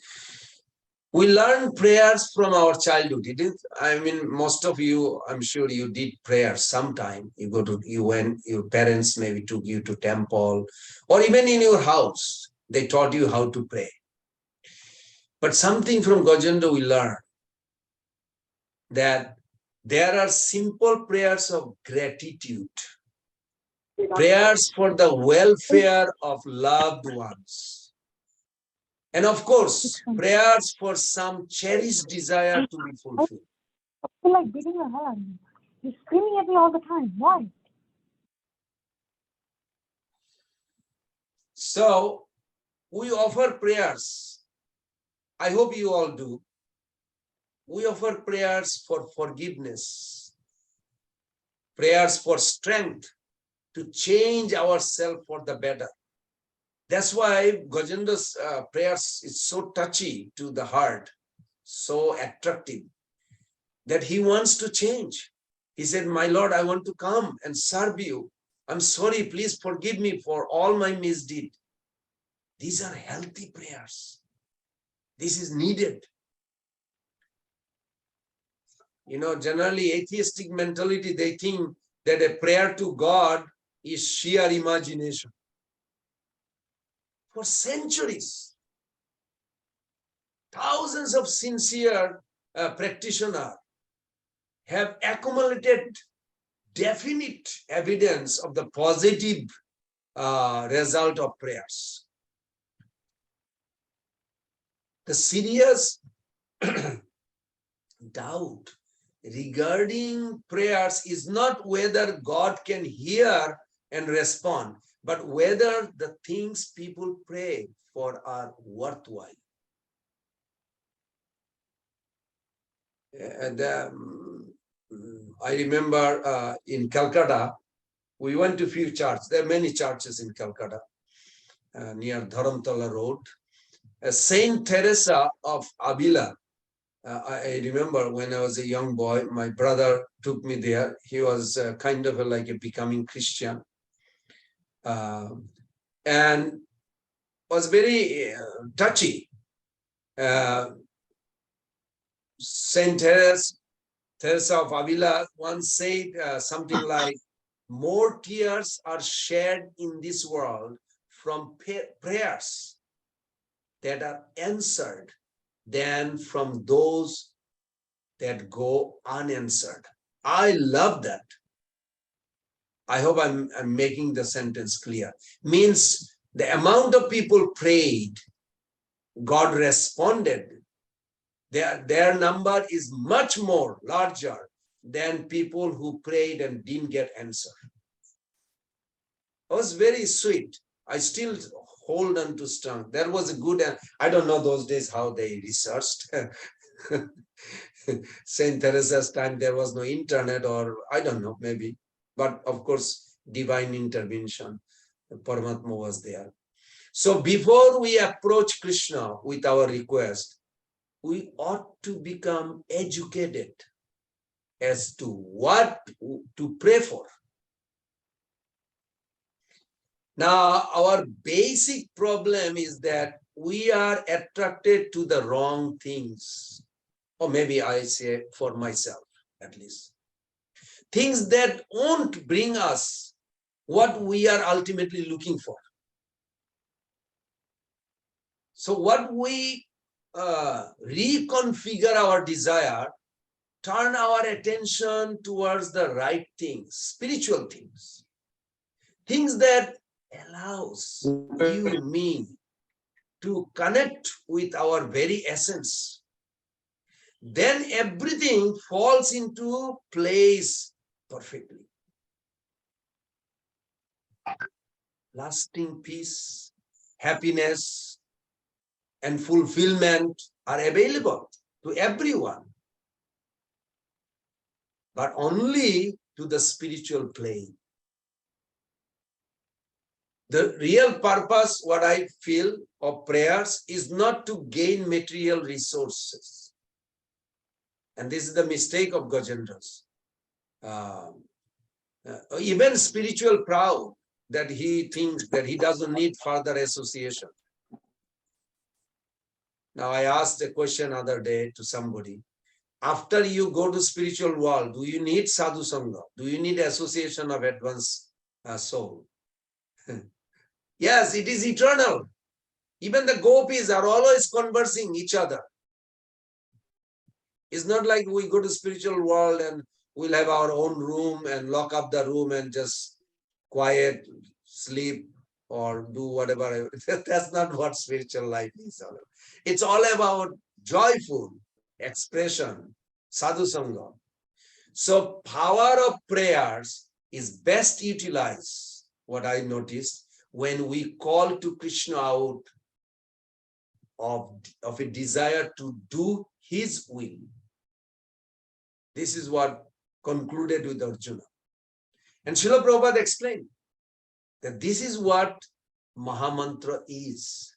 We learn prayers from our childhood. It is, I mean, most of you, I'm sure you did prayers sometime. You went, your parents maybe took you to temple, or even in your house, they taught you how to pray. But something from Gajendra we learn that there are simple prayers of gratitude, prayers for the welfare of loved ones. And of course, prayers for some cherished desire to be fulfilled. I feel like beating your head. You're screaming at me all the time. Why? So we offer prayers. I hope you all do. We offer prayers for forgiveness, prayers for strength to change ourselves for the better. That's why Gajendra's prayers is so touchy to the heart, so attractive, that he wants to change. He said, my Lord, I want to come and serve you. I'm sorry, please forgive me for all my misdeed. These are healthy prayers. This is needed. You know, generally atheistic mentality, they think that a prayer to God is sheer imagination. For centuries, thousands of sincere practitioners have accumulated definite evidence of the positive result of prayers. The serious doubt regarding prayers is not whether God can hear and respond, but whether the things people pray for are worthwhile. And I remember in Calcutta, we went to a few churches. There are many churches in Calcutta, near Dharamtala Road. Saint Teresa of Avila. I remember when I was a young boy, my brother took me there. He was kind of like a becoming Christian. And was very touchy. Saint Teresa of Avila once said something like, more tears are shed in this world from prayers that are answered than from those that go unanswered. I love that. I hope I'm making the sentence clear. Means the amount of people prayed, God responded. Their number is much more larger than people who prayed and didn't get answer. It was very sweet. I still hold on to strength. That was a good, I don't know those days how they researched. Saint Teresa's time, there was no internet, or I don't know, maybe. But of course, divine intervention, Paramatma was there. So before we approach Krishna with our request, we ought to become educated as to what to pray for. Now, our basic problem is that we are attracted to the wrong things. Or maybe I say for myself, at least. Things that won't bring us what we are ultimately looking for. So what we reconfigure our desire, turn our attention towards the right things, spiritual things. Things that allows you, me, to connect with our very essence. Then everything falls into place perfectly. Lasting peace, happiness, and fulfillment are available to everyone, but only to the spiritual plane. The real purpose, what I feel, of prayers is not to gain material resources. And this is the mistake of Gajendra's. Even spiritual proud, that he thinks that he doesn't need further association. Now I asked a question other day to somebody. After you go to spiritual world, do you need sadhu sangha? Do you need association of advanced soul? Yes, it is eternal. Even the gopis are always conversing each other. It's not like we go to spiritual world and we'll have our own room and lock up the room and just quiet, sleep, or do whatever. That's not what spiritual life is. It's all about joyful expression, sadhu sangha. So power of prayers is best utilized, what I noticed, when we call to Krishna out of a desire to do his will. This is what concluded with Arjuna. And Srila Prabhupada explained that this is what Maha Mantra is,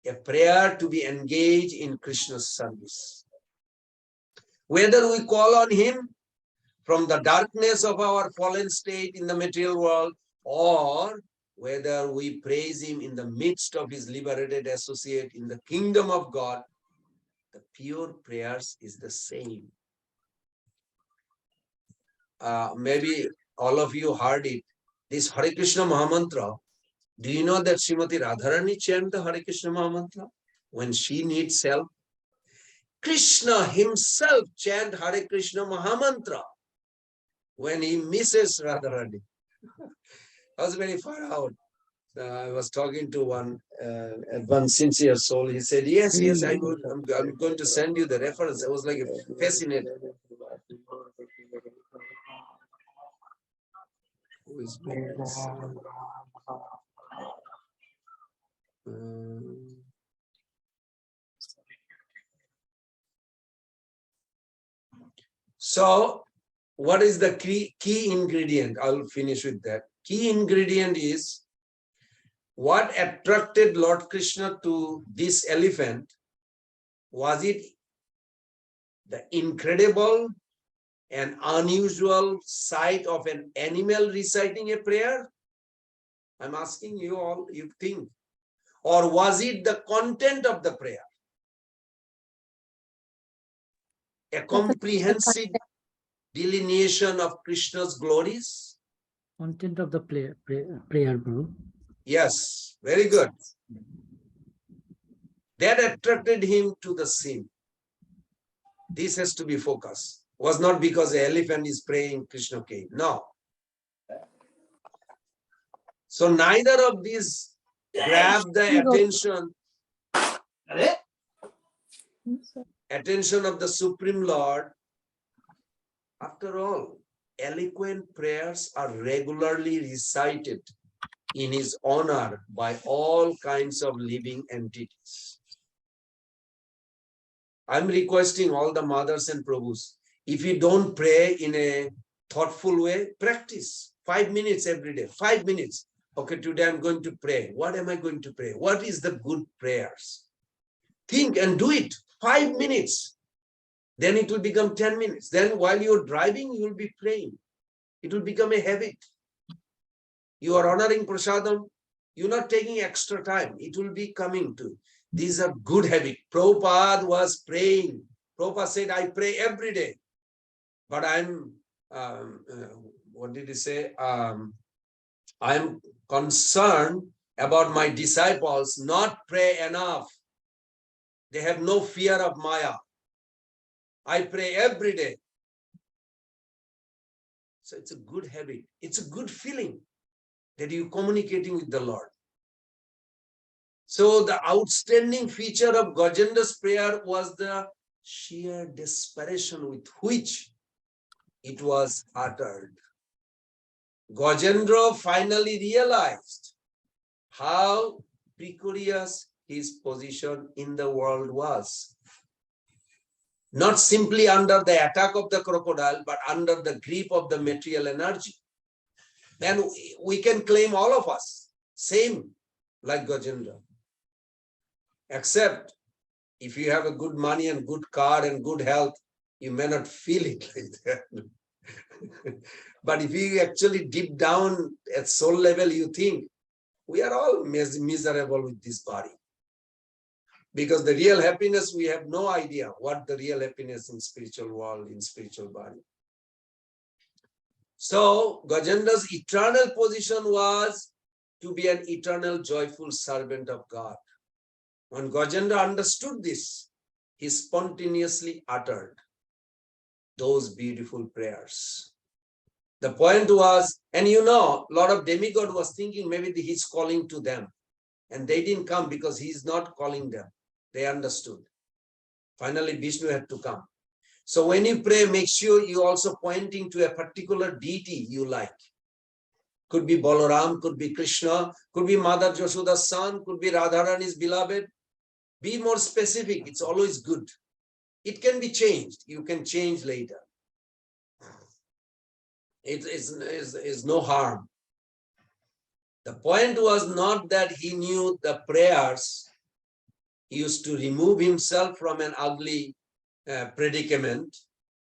a prayer to be engaged in Krishna's service. Whether we call on him from the darkness of our fallen state in the material world, or whether we praise him in the midst of his liberated associate in the kingdom of God, the pure prayers is the same. Maybe all of you heard it. This Hare Krishna Mahamantra. Do you know that Srimati Radharani chant the Hare Krishna Mahamantra when she needs help? Krishna himself chant Hare Krishna Mahamantra when he misses Radharani. I was very far out. I was talking to one sincere soul. He said, yes, I'm going to send you the reference. I was like fascinated. Who is this? So, what is the key ingredient? I'll finish with that. Key ingredient is what attracted Lord Krishna to this elephant. Was it the incredible and unusual sight of an animal reciting a prayer? I'm asking you all, you think. Or was it the content of the prayer? A comprehensive delineation of Krishna's glories? Content of the prayer, bro. Yes, very good. That attracted him to the scene. This has to be focused. It was not because the elephant is praying, Krishna came. No. So neither of these grabbed the attention of the Supreme Lord. After all, eloquent prayers are regularly recited in his honor by all kinds of living entities. I'm requesting all the mothers and Prabhus, if you don't pray in a thoughtful way, practice 5 minutes every day, 5 minutes. Okay, today I'm going to pray. What am I going to pray? What is the good prayers? Think and do it 5 minutes. Then it will become 10 minutes. Then while you're driving, you will be praying. It will become a habit. You are honoring prasadam. You're not taking extra time. It will be coming to. These are good habits. Prabhupada was praying. Prabhupada said, I pray every day. But I'm, what did he say? I'm concerned about my disciples not pray enough. They have no fear of Maya. I pray every day. So it's a good habit. It's a good feeling that you're communicating with the Lord. So the outstanding feature of Gajendra's prayer was the sheer desperation with which it was uttered. Gajendra finally realized how precarious his position in the world was. Not simply under the attack of the crocodile, but under the grip of the material energy. Then we can claim all of us, same like Gajendra. Except if you have a good money and good car and good health, you may not feel it like that. But if you actually deep down at soul level, you think, we are all miserable with this body. Because the real happiness, we have no idea what the real happiness in spiritual world, in spiritual body. So Gajendra's eternal position was to be an eternal joyful servant of God. When Gajendra understood this, he spontaneously uttered those beautiful prayers. The point was, and a lot of demigod was thinking maybe he's calling to them. And they didn't come because he's not calling them. They understood. Finally, Vishnu had to come. So when you pray, make sure you also pointing to a particular deity you like. Could be Balaram, could be Krishna, could be Mother Yashoda's son, could be Radharani's beloved. Be more specific. It's always good. It can be changed. You can change later. It is no harm. The point was not that he knew the prayers. He used to remove himself from an ugly predicament,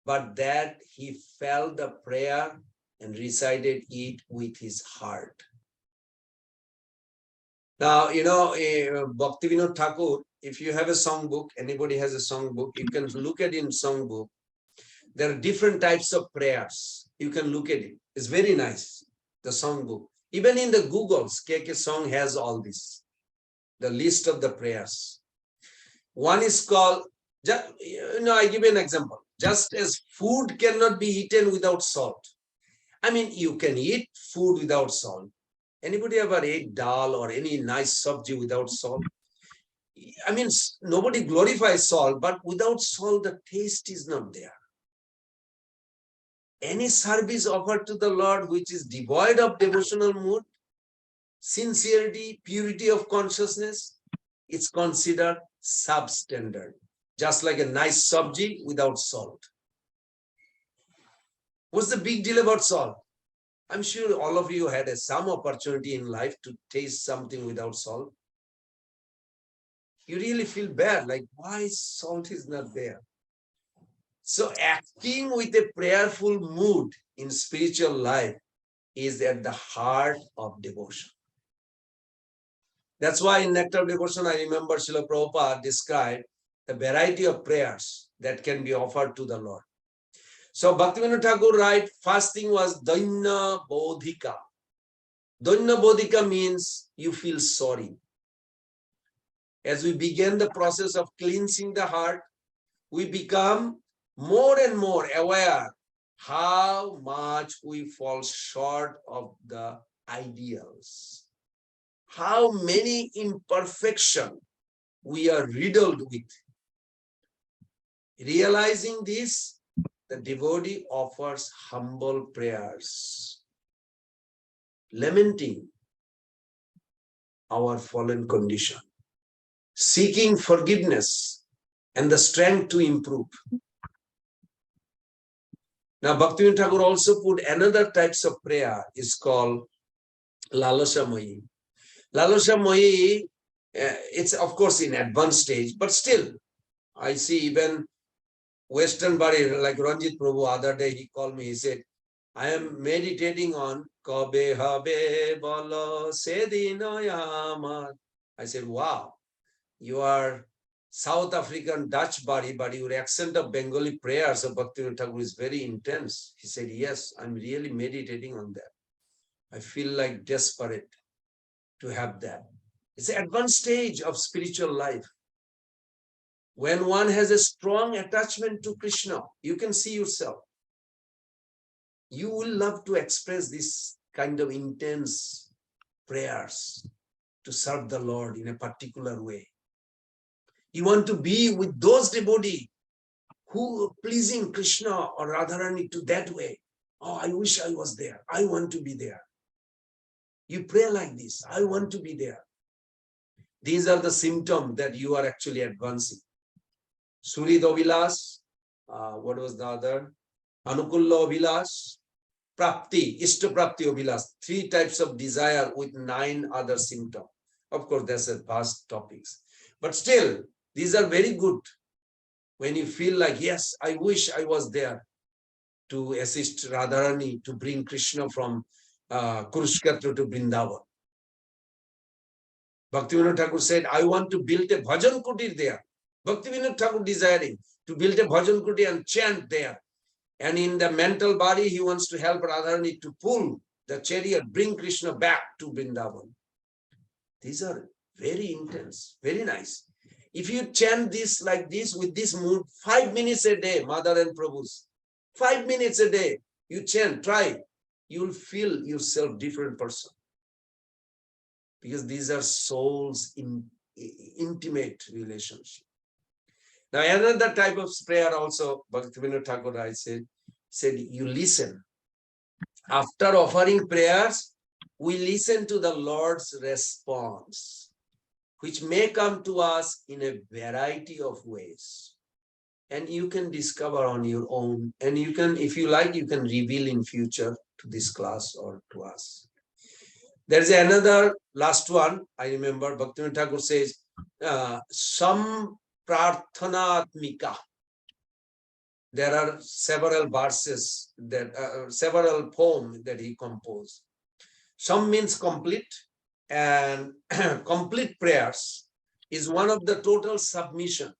but that he felt the prayer and recited it with his heart. Now, Bhaktivinoda Thakur, if you have a songbook, anybody has a songbook, you can look at in songbook. There are different types of prayers. You can look at it. It's very nice, the songbook. Even in the Googles, KK Song has all this, the list of the prayers. One is called, I give you an example. Just as food cannot be eaten without salt. I mean, you can eat food without salt. Anybody ever ate dal or any nice sabji without salt? I mean, nobody glorifies salt, but without salt, the taste is not there. Any service offered to the Lord which is devoid of devotional mood, sincerity, purity of consciousness, it's considered substandard. Just like a nice sabji without salt. What's the big deal about salt? I'm sure all of you had some opportunity in life to taste something without salt. You really feel bad, like why salt is not there? So acting with a prayerful mood in spiritual life is at the heart of devotion. That's why in Nectar of Devotion, I remember Srila Prabhupada described the variety of prayers that can be offered to the Lord. So Bhaktivinoda Thakur writes, first thing was Daina Bodhika. Daina Bodhika means you feel sorry. As we begin the process of cleansing the heart, we become more and more aware how much we fall short of the ideals. How many imperfections we are riddled with. Realizing this, the devotee offers humble prayers, lamenting our fallen condition, seeking forgiveness and the strength to improve. Now, Bhaktivinoda Thakur also put another types of prayer is called Lalasha Mohi. Lalasha Mohi, it's of course in advanced stage, but still, I see even Western body, like Ranjit Prabhu, other day he called me, he said, I am meditating on Kabe Habe Bala Sedino Yamar. I said, wow, you are South African Dutch body, but your accent of Bengali prayers of Bhaktivinoda Thakur is very intense. He said, yes, I'm really meditating on that. I feel like desperate to have that. It's an advanced stage of spiritual life. When one has a strong attachment to Krishna, you can see yourself. You will love to express this kind of intense prayers to serve the Lord in a particular way. You want to be with those devotees who are pleasing Krishna or Radharani to that way. Oh, I wish I was there. I want to be there. You pray like this. I want to be there. These are the symptoms that you are actually advancing. Surid Ovilas, what was the other? Anukulla Ovilas, Prapti, Ishta Prapti Ovilas. 3 types of desire with 9 other symptoms. Of course, that's a vast topics. But still, these are very good. When you feel like, yes, I wish I was there to assist Radharani to bring Krishna from Kurukshetra to Vrindavan. Bhaktivinoda Thakur said, I want to build a bhajan kutir there. Bhaktivinoda Thakur desiring to build a bhajan kutir and chant there. And in the mental body, he wants to help Radharani to pull the chariot, bring Krishna back to Vrindavan. These are very intense, very nice. If you chant this like this, with this mood, 5 minutes a day, Mother and Prabhus, 5 minutes a day, you chant, try, you'll feel yourself different person. Because these are souls in intimate relationship. Now, another type of prayer also, Bhaktivinoda Thakur I said, you listen. After offering prayers, we listen to the Lord's response, which may come to us in a variety of ways. And you can discover on your own. And you can, if you like, you can reveal in future to this class or to us. There's another last one. I remember Bhaktivinoda Thakur says, Sam Prarthanatmika. There are several verses, that several poems that he composed. Some means complete, and complete prayers is one of the total submission.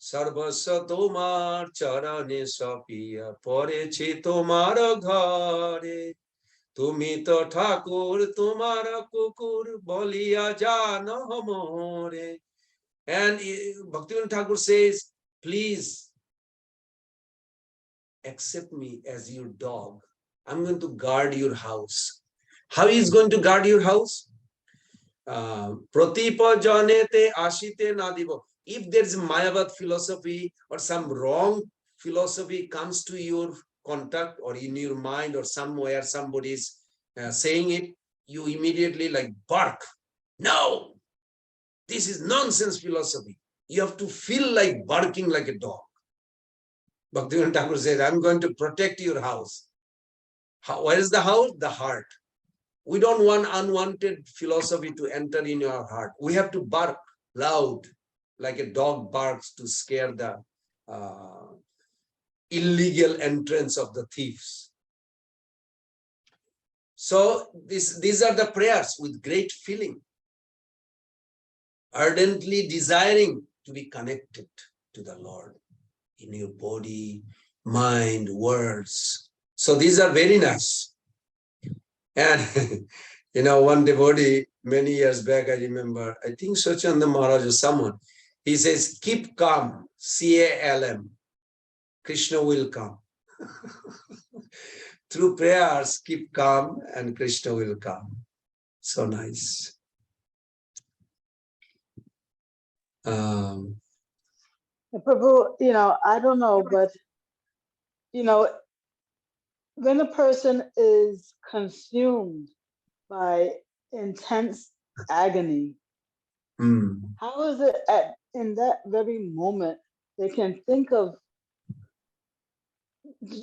Sarvasya tomar charane sapiya pore che tomar ghare tumi to Thakur tomara kukur boliya jana hamore. And Bhaktivinoda Thakur says, please accept me as your dog. I'm going to guard your house. How is going to guard your house? Pratipa janete ashite nadibo. If there's a Mayavad philosophy or some wrong philosophy comes to your contact or in your mind or somewhere somebody is saying it, you immediately like bark. No, this is nonsense philosophy. You have to feel like barking like a dog. Bhaktivinoda Thakur said, I'm going to protect your house. Where is the house? The heart. We don't want unwanted philosophy to enter in your heart. We have to bark loud, like a dog barks to scare the illegal entrance of the thieves. So these are the prayers with great feeling, ardently desiring to be connected to the Lord in your body, mind, words. So these are very nice. And, one devotee, many years back, I remember, I think Sachanda Maharaj or someone, he says, keep calm, C-A-L-M, Krishna will come. Through prayers, keep calm and Krishna will come. So nice. Prabhu, I don't know, but, when a person is consumed by intense agony, how is it in that very moment they can think of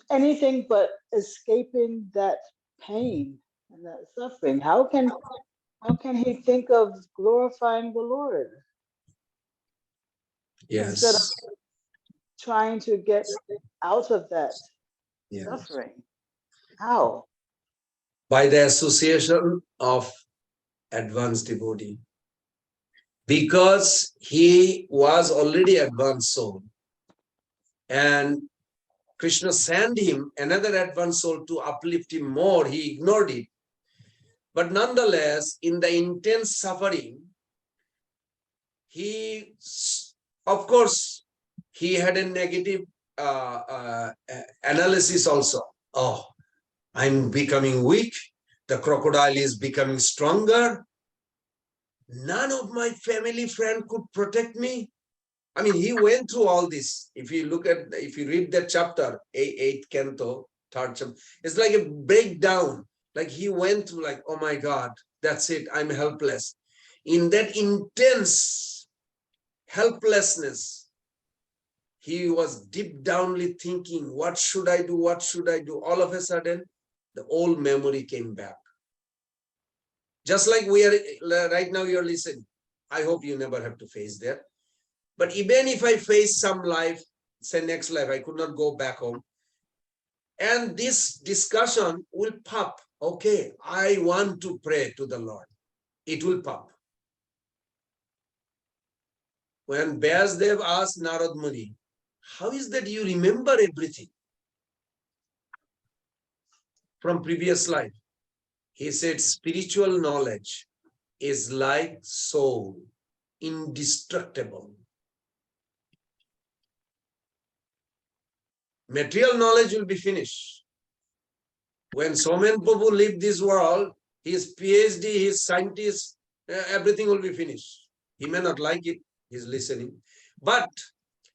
anything but escaping that pain and that suffering? How can he think of glorifying the Lord? Yes. Instead of trying to get out of that suffering. How? By the association of advanced devotee. Because he was already advanced soul. And Krishna sent him another advanced soul to uplift him more. He ignored it. But nonetheless, in the intense suffering, he, of course, he had a negative analysis also. Oh, I'm becoming weak. The crocodile is becoming stronger. None of my family friend could protect me. I mean, he went through all this. If you read that chapter, 8th canto, 3rd chapter, it's like a breakdown. Like he went through like, oh my God, that's it. I'm helpless. In that intense helplessness, he was deep downly thinking, what should I do? What should I do? All of a sudden, the old memory came back. Just like we are right now, you're listening. I hope you never have to face that. But even if I face some life, say next life, I could not go back home. And this discussion will pop. Okay, I want to pray to the Lord. It will pop. when Vyasdev asked Narad Muni, how is that you remember everything from previous life? He said, spiritual knowledge is like soul, indestructible. Material knowledge will be finished. When Somen Prabhu leave this world, his PhD, his scientist, everything will be finished. He may not like it, he's listening. But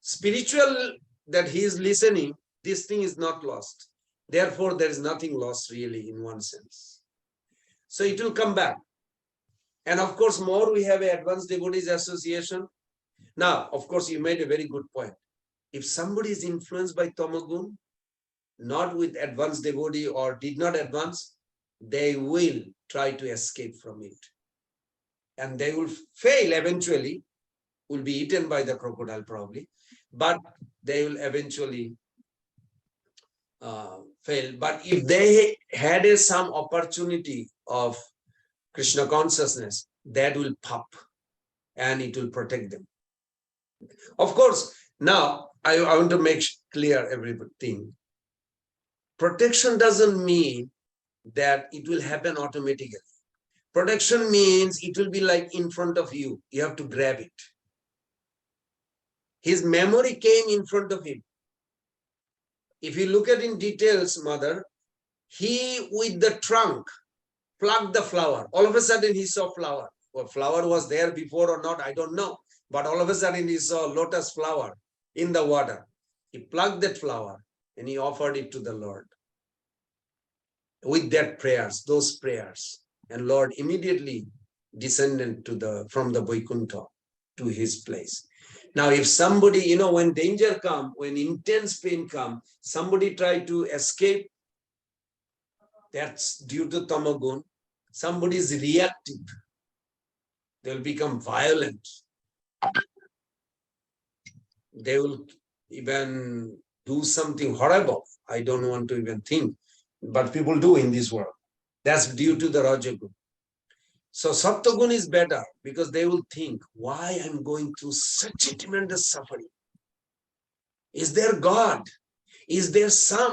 spiritual that he is listening, this thing is not lost. Therefore, there is nothing lost really in one sense. So it will come back. And of course, more we have an advanced devotees association. Now, of course, you made a very good point. If somebody is influenced by Tamagun, not with advanced devotee or did not advance, they will try to escape from it. And they will fail eventually, will be eaten by the crocodile probably, but they will eventually fail. But if they had some opportunity of Krishna consciousness, that will pop and it will protect them. Of course, now I want to make clear everything. Protection doesn't mean that it will happen automatically. Protection means it will be like in front of you. You have to grab it. His memory came in front of him. If you look at in details, mother, he with the trunk plucked the flower. All of a sudden he saw flower. Well, flower was there before or not, I don't know. But all of a sudden he saw lotus flower in the water. He plucked that flower and he offered it to the Lord. With that prayers, those prayers. And Lord immediately descended from the Vaikuntha to his place. Now, if somebody, when danger comes, when intense pain comes, somebody try to escape, that's due to Tamagun. Somebody is reactive. They'll become violent. They will even do something horrible. I don't want to even think, but people do in this world. That's due to the Rajagun. So Saptagun is better because they will think, why I'm going through such a tremendous suffering? Is there God? Is there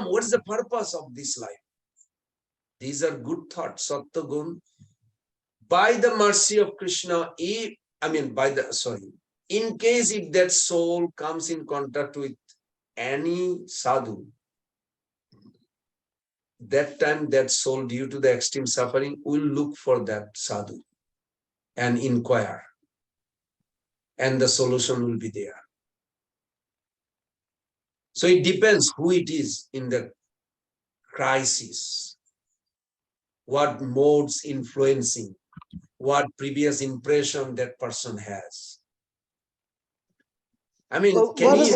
what is the purpose of this life? These are good thoughts. Saptagun, by the mercy of Krishna, in case if that soul comes in contact with any sadhu, that time that soul, due to the extreme suffering, will look for that sadhu and inquire. And the solution will be there. So it depends who it is in the crisis, what modes influencing, what previous impression that person has. I mean, Well, can he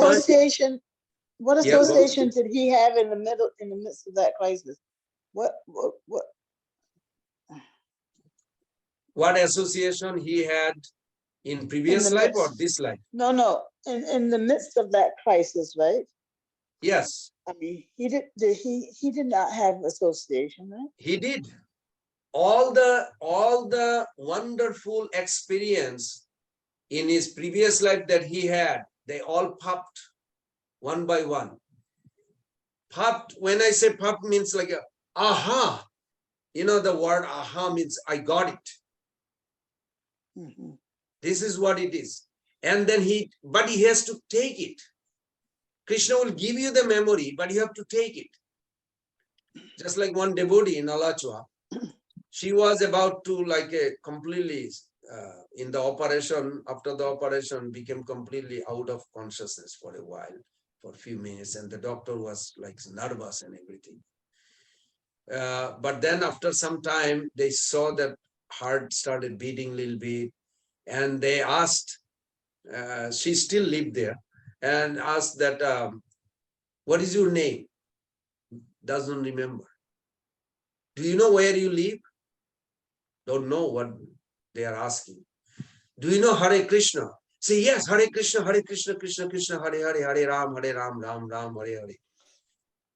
what association did he have in the midst of that crisis? What association he had in previous life or this life? No. In the midst of that crisis, right? Yes. I mean, he did not have association, right? He did. All the wonderful experience in his previous life that he had, they all popped one by one. Popped, when I say pop means like a aha. The word aha means I got it. Mm-hmm. This is what it is. And then he has to take it. Krishna will give you the memory, but you have to take it. Just like one devotee in Alachua, she was about to completely in the operation, after the operation became completely out of consciousness for a while, for a few minutes. And the doctor was nervous and everything. But then after some time, they saw that heart started beating a little bit. And they asked, she still lived there, and asked that, what is your name? Doesn't remember. Do you know where you live? Don't know what they are asking. Do you know Hare Krishna? Say, yes, Hare Krishna, Krishna, Krishna, Hare Hare, Hare Ram, Ram, Ram, Hare Hare.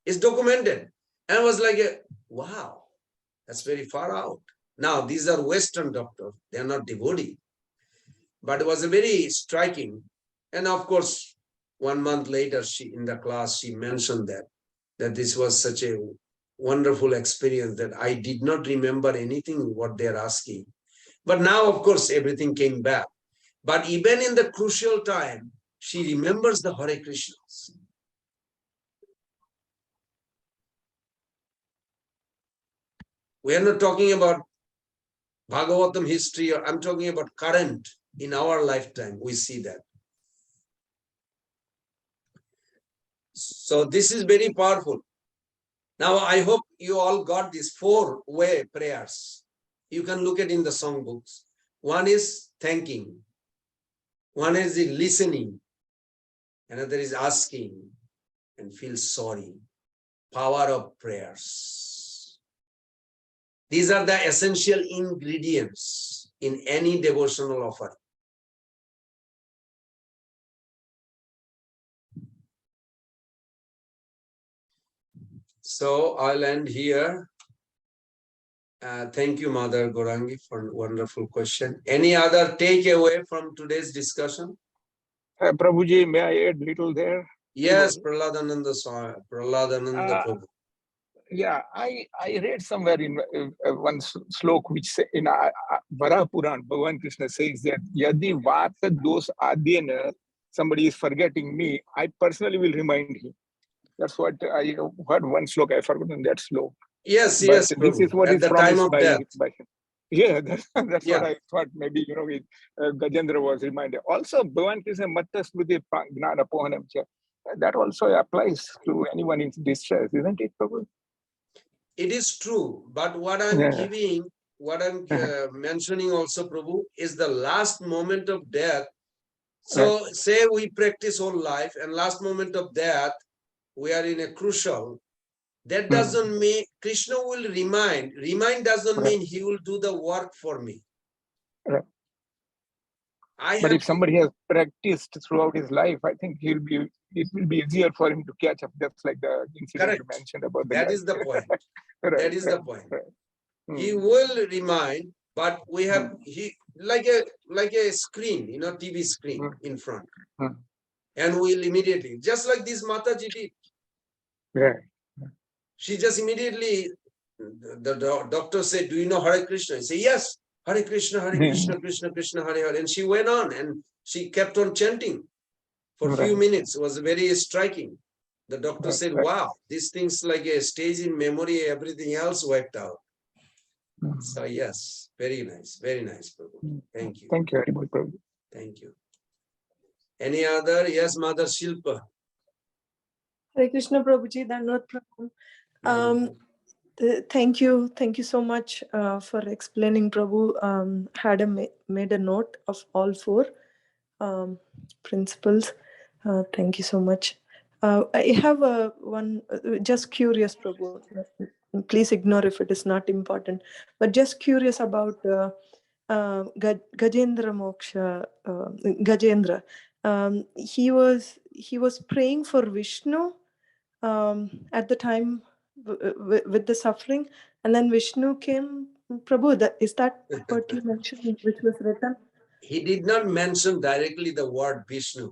It's documented. And I was like, wow, that's very far out. Now, these are Western doctors. They are not devotee. But it was a very striking. And of course, 1 month later, in the class, she mentioned that this was such a wonderful experience that I did not remember anything what they're asking. But now, of course, everything came back. But even in the crucial time, she remembers the Hare Krishnas. We are not talking about Bhagavatam history, or I'm talking about current in our lifetime. We see that. So this is very powerful. Now, I hope you all got these 4-way prayers. You can look at in the songbooks. One is thanking. One is the listening. Another is asking and feel sorry. Power of prayers. These are the essential ingredients in any devotional offering. So I'll end here. Thank you, Mother Gorangi, for a wonderful question. Any other takeaway from today's discussion? Prabhuji, may I add little there? Yes, Prahladananda Prabhu. Yeah, I read somewhere in one slok which say, in Vara Puran, Bhagavan Krishna says that Yadi Vata Dos Adyena, somebody is forgetting me, I personally will remind him. That's what I heard one slok, I forgotten that slok. Yes, But yes, this Prabhu. is what At is the time promised of by death. him. Yeah, that's Yeah. what I thought. Maybe, Gajendra was reminded. Also, Bhagavan Krishna Matta Smriti Gnana Pohanam. That also applies to anyone in distress, isn't it, Prabhu? It is true, but what I'm mentioning also, Prabhu, is the last moment of death. So say we practice whole life and last moment of death, we are in a crucial. That doesn't mean Krishna will remind. Remind doesn't mean he will do the work for me. Right. I But have if somebody has practiced throughout his life, I think it will be easier for him to catch up. That's like the incident you mentioned about the That guy. is the point. That is the point. Right. He will remind, but we have like a screen, TV screen in front. And we'll immediately, just like this Mataji did. Right. She just immediately, the doctor said, do you know Hare Krishna? He said, yes, Hare Krishna, Krishna, Krishna, Hare Hare. And she went on and she kept on chanting for a few minutes. It was very striking. The doctor said, wow, these things like a stage in memory, everything else wiped out. So yes, very nice, Prabhu. Thank you. Thank you very much, Prabhu. Thank you. Any other? Yes, Mother Shilpa. Hare Krishna Prabhuji, Dandavat Pranam. Thank you so much for explaining, Prabhu. Made a note of all 4 principles. Thank you so much. I have one, just curious, Prabhu. Please ignore if it is not important. But just curious about Gajendra Moksha. Gajendra. He was praying for Vishnu at the time with the suffering, and then Vishnu came. Prabhu, is that what you mentioned, which was written? He did not mention directly the word Vishnu.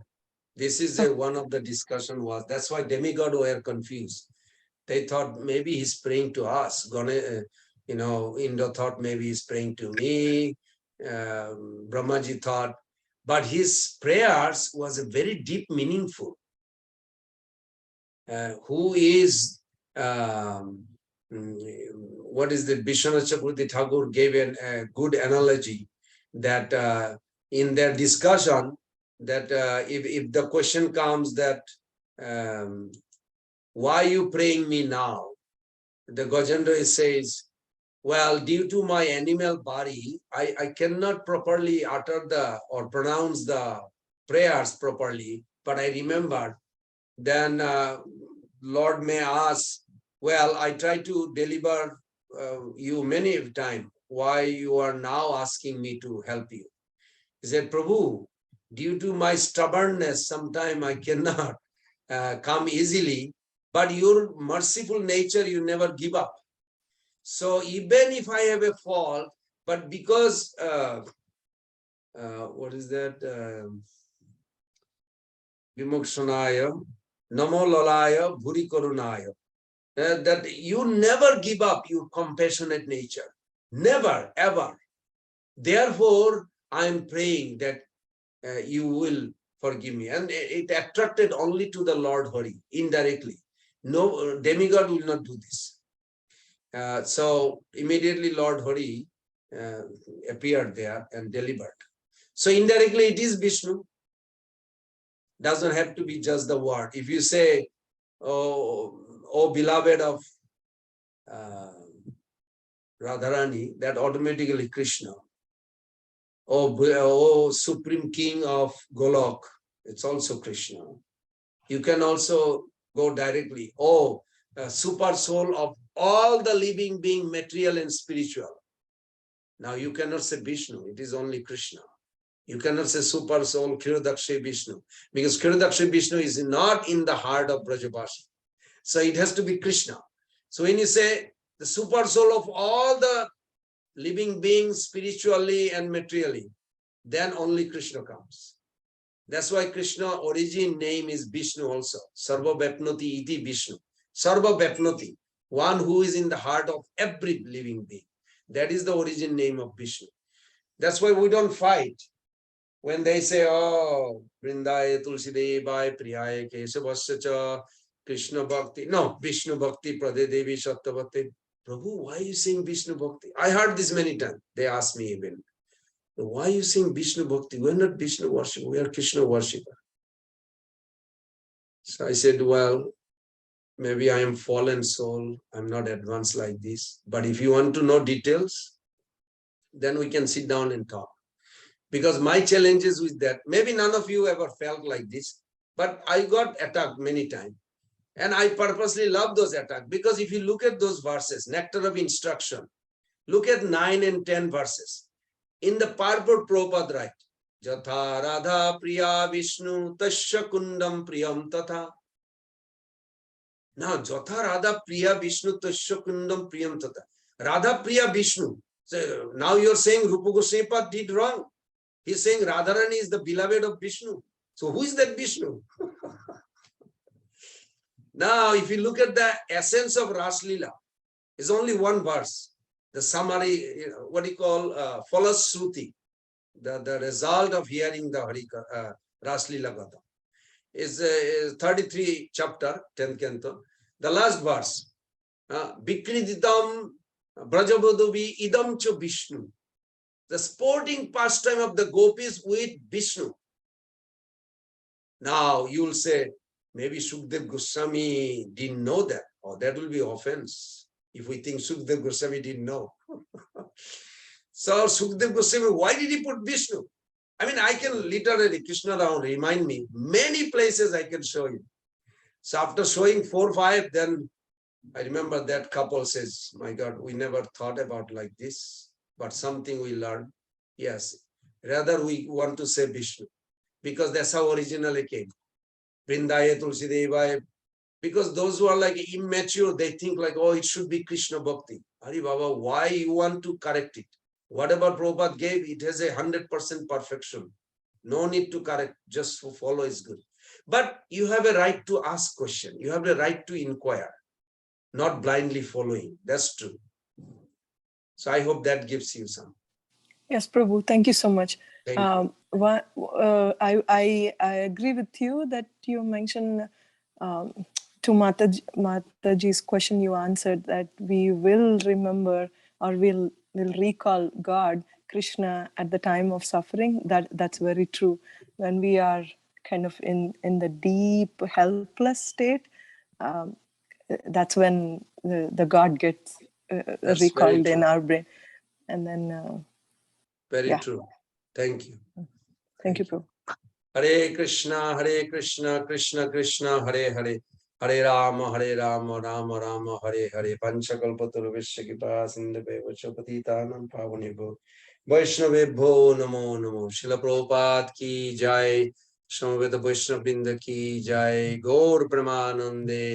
This is one of the discussion was. That's why demigod were confused. They thought maybe he's praying to us. Indo thought maybe he's praying to me. Brahmaji thought, but his prayers was a very deep, meaningful. Who is what is the Vishwanath Chakravarti Thakur gave a good analogy that in their discussion that if the question comes that why are you praying me now? The Gajendra says, well, due to my animal body, I cannot properly utter or pronounce the prayers properly, but I remember. Then Lord may ask, well, I try to deliver you many times. Why you are now asking me to help you? He said, Prabhu, due to my stubbornness, sometimes I cannot come easily, but your merciful nature, you never give up. So even if I have a fault, but because, what is that? Vimokshanaaya, Namo Lalaya, Bhuri Karunaya. That you never give up your compassionate nature. Never, ever. Therefore, I am praying that you will forgive me. And it attracted only to the Lord Hari, indirectly. No demigod will not do this. So immediately Lord Hari appeared there and delivered. So indirectly it is Vishnu. Doesn't have to be just the word. If you say, oh beloved of Radharani, that automatically Krishna. Oh Supreme King of Golok, it's also Krishna. You can also go directly. Oh, super soul of all the living being, material and spiritual. Now you cannot say Vishnu, it is only Krishna. You cannot say super soul Kshirodaksha Vishnu, because Kshirodaksha Vishnu is not in the heart of Brajavashi. So it has to be Krishna. So when you say the super soul of all the living beings spiritually and materially, then only Krishna comes. That's why Krishna origin name is Vishnu also. Sarva Vapnoti iti Vishnu. Sarva Vapnoti, one who is in the heart of every living being. That is the origin name of Vishnu. That's why we don't fight. When they say, oh, Vrindaya Tulsi Devaya Priyaya Kesavasya Krishna Bhakti. No, Vishnu Bhakti Prade Devi Sattva. Prabhu, why are you saying Vishnu Bhakti? I heard this many times. They ask me even. Why are you saying Vishnu Bhakti? We're not Vishnu worshipper, we are Krishna worshipper. So I said, well, maybe I am fallen soul. I'm not advanced like this. But if you want to know details, then we can sit down and talk. Because my challenge is with that. Maybe none of you ever felt like this, but I got attacked many times. And I purposely love those attacks, because if you look at those verses, nectar of instruction, look at 9 and 10 verses. In the purport, Prabhupada writes, Jatha Radha Priya Vishnu Tasya Kundam Priyam Tatha. Now, Jatha Radha Priya Vishnu Tasya Kundam Priyam Tatha. Radha Priya Vishnu. So now you're saying Rupa Goswami did wrong. He's saying Radharani is the beloved of Vishnu. So who is that Vishnu? Now, if you look at the essence of Ras Leela, it's only one verse. The summary, what do you call, Falasruti, the result of hearing the Ras Leela Gatha, is 33 chapter, 10th canto. The last verse, Vikriditam Brajabodhubi idam cho Vishnu. The sporting pastime of the gopis with Vishnu. Now you will say, maybe Sukdev Goswami didn't know that. Oh, that will be offense if we think Sukdev Goswami didn't know. So Sukdev Goswami, why did he put Vishnu? I mean, I can literally, Krishna Ram remind me, many places I can show you. So after showing 4 or 5, then I remember that couple says, my God, we never thought about like this, but something we learned. Yes, rather we want to say Vishnu, because that's how originally came. Vrindaya Tulsi Devaya, because those who are like immature, they think like, oh, it should be Krishna Bhakti. Hari Baba, why you want to correct it? Whatever Prabhupada gave, it has 100% perfection. No need to correct, just to follow is good. But you have a right to ask question. You have a right to inquire, not blindly following. That's true. So I hope that gives you some. Yes, Prabhu, thank you so much. Thank you. I agree with you that you mentioned to Mataji's question, you answered that we will remember or we'll recall God, Krishna at the time of suffering. That's very true. When we are kind of in the deep, helpless state, that's when the God gets recalled in our brain. And then... Very true. Thank you. Thank you, Prabhu. Hare Krishna, Krishna Krishna, Hare Hare. Hare Rama, Rama Rama, Hare Hare. Panchakalpatar Vishyakipa Sindhave Vachapatitanam Pavanibho. Vaishnavebho Namo Namo. Srila Prabhupada ki jai. Samaveta Vaishnava Brinda ki jai. Gaur Pramanande.